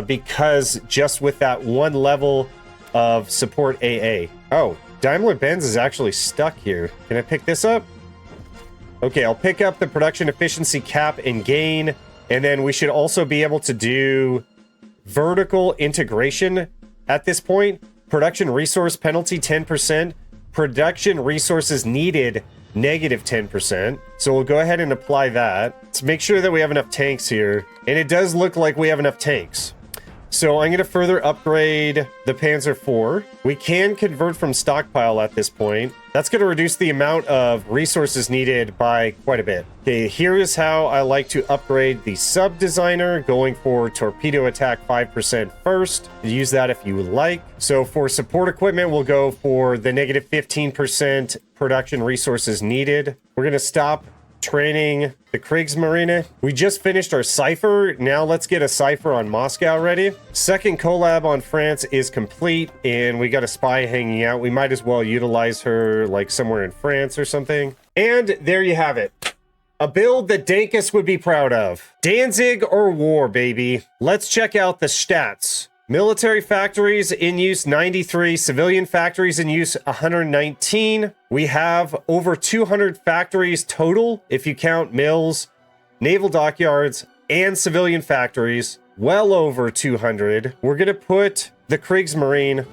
because just with that one level of support AA. Oh, Daimler-Benz is actually stuck here. Can I pick this up? Okay, I'll pick up the production efficiency cap and gain, and then we should also be able to do vertical integration at this point. Production resource penalty 10%, production resources needed -10%. So we'll go ahead and apply that. Let's make sure that we have enough tanks here. And it does look like we have enough tanks. So I'm going to further upgrade the Panzer IV. We can convert from stockpile at this point. That's going to reduce the amount of resources needed by quite a bit. Okay, here is how I like to upgrade the sub designer, going for torpedo attack 5% first. Use that if you would like. So for support equipment, we'll go for the -15% production resources needed. We're going to stop training the Kriegsmarine. We just finished our cipher. Now let's get a cipher on Moscow ready. Second collab on France is complete, and we got a spy hanging out. We might as well utilize her like somewhere in France or something. And there you have it. A build that Dankus would be proud of. Danzig or war, baby. Let's check out the stats. Military factories in use 93, civilian factories in use 119. We have over 200 factories total, if you count mills, naval dockyards, and civilian factories. Well over 200. We're going to put the Kriegsmarine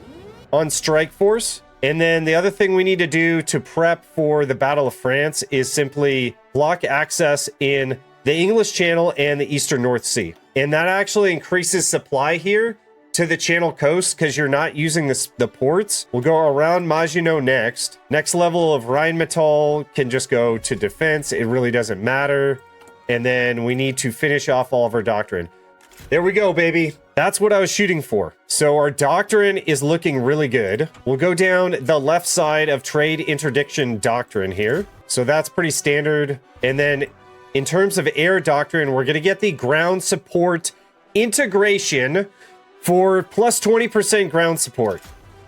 on strike force. And then the other thing we need to do to prep for the Battle of France is simply block access in the English Channel and the Eastern North Sea. And that actually increases supply here to the Channel coast because you're not using the ports. We'll go around Maginot next. Next level of Rheinmetall can just go to defense. It really doesn't matter. And then we need to finish off all of our doctrine. There we go, baby. That's what I was shooting for. So our doctrine is looking really good. We'll go down the left side of trade interdiction doctrine here. So that's pretty standard. And then in terms of air doctrine, we're going to get the ground support integration for plus 20% ground support.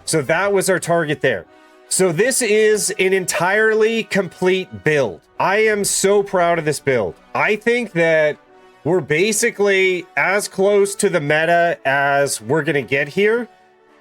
So that was our target there. So this is an entirely complete build. I am so proud of this build. I think that we're basically as close to the meta as we're going to get here.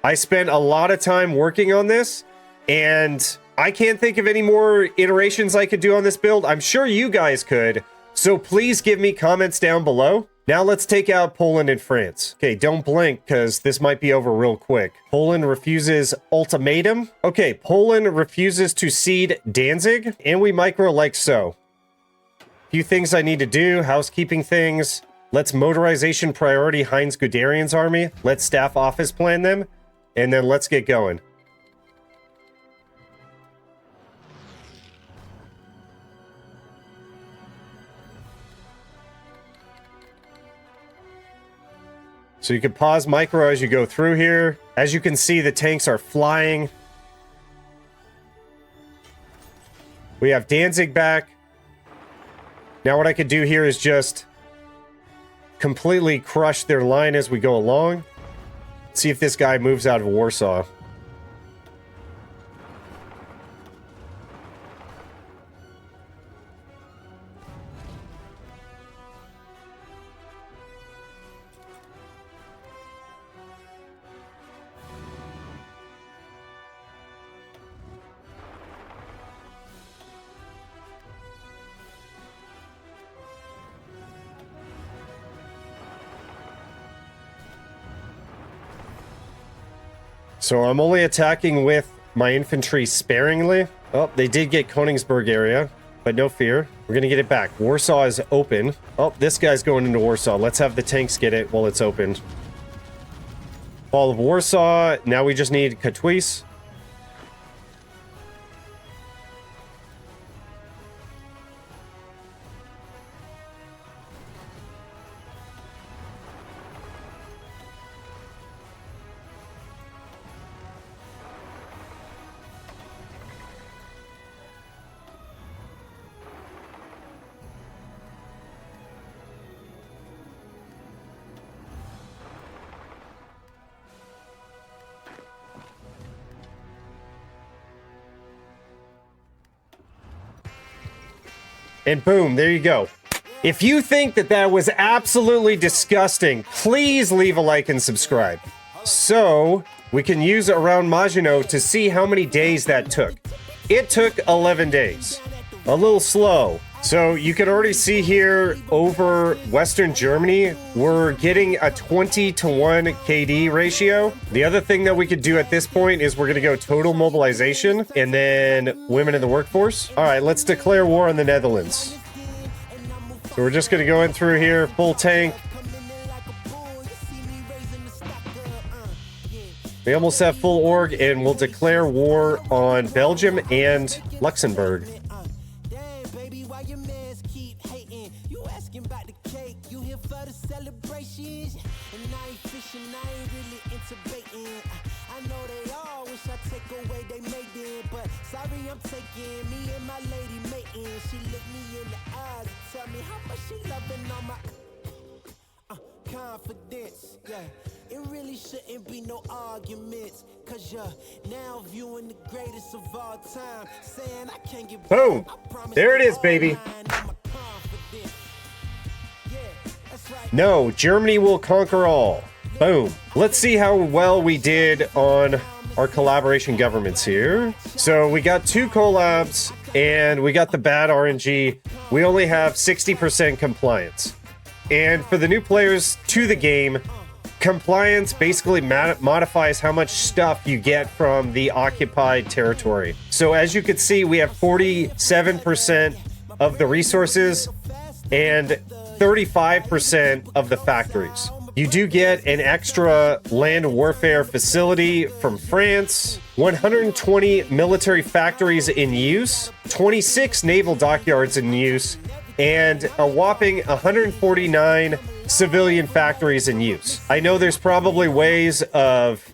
I spent a lot of time working on this, and I can't think of any more iterations I could do on this build. I'm sure you guys could. So please give me comments down below. Now let's take out Poland and France. Okay, don't blink because this might be over real quick. Poland refuses ultimatum. Okay, Poland refuses to cede Danzig, and we micro like so. Few things I need to do, housekeeping things. Let's motorization priority Heinz Guderian's army. Let's staff office plan them, and then let's get going. So you can pause micro as you go through here. As you can see, the tanks are flying. We have Danzig back. Now what I could do here is just completely crush their line as we go along. Let's see if this guy moves out of Warsaw. So I'm only attacking with my infantry sparingly. Oh, they did get Königsberg area, but no fear. We're going to get it back. Warsaw is open. Oh, this guy's going into Warsaw. Let's have the tanks get it while it's open. Fall of Warsaw. Now we just need Katowice. And boom, there you go. If you think that that was absolutely disgusting, please leave a like and subscribe. So we can use around Maginot to see how many days that took. It took 11 days. A little slow. So you can already see here over Western Germany, we're getting a 20-to-1 KD ratio. The other thing that we could do at this point is we're going to go total mobilization and then women in the workforce. All right, let's declare war on the Netherlands. So we're just going to go in through here, full tank. We almost have full org, and we'll declare war on Belgium and Luxembourg. Confidence, yeah. It really shouldn't be no arguments, cause you're now viewing the greatest of all time, saying I can't get boom. There it is, baby. No, Germany will conquer all. Boom. Let's see how well we did on our collaboration governments here. So we got 2 collabs and we got the bad RNG. We only have 60% compliance. And for the new players to the game, compliance basically modifies how much stuff you get from the occupied territory. So as you can see, we have 47% of the resources and 35% of the factories. You do get an extra land warfare facility from France, 120 military factories in use, 26 naval dockyards in use, and a whopping 149 civilian factories in use. I know there's probably ways of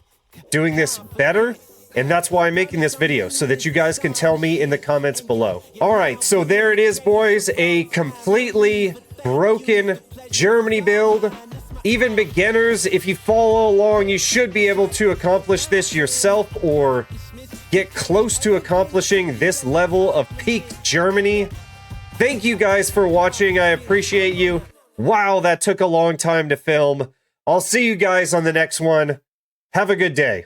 doing this better, and that's why I'm making this video, so that you guys can tell me in the comments below. All right, so there it is, boys. A completely broken Germany build. Even beginners, if you follow along, you should be able to accomplish this yourself or get close to accomplishing this level of peak Germany. Thank you guys for watching. I appreciate you. Wow, that took a long time to film. I'll see you guys on the next one. Have a good day.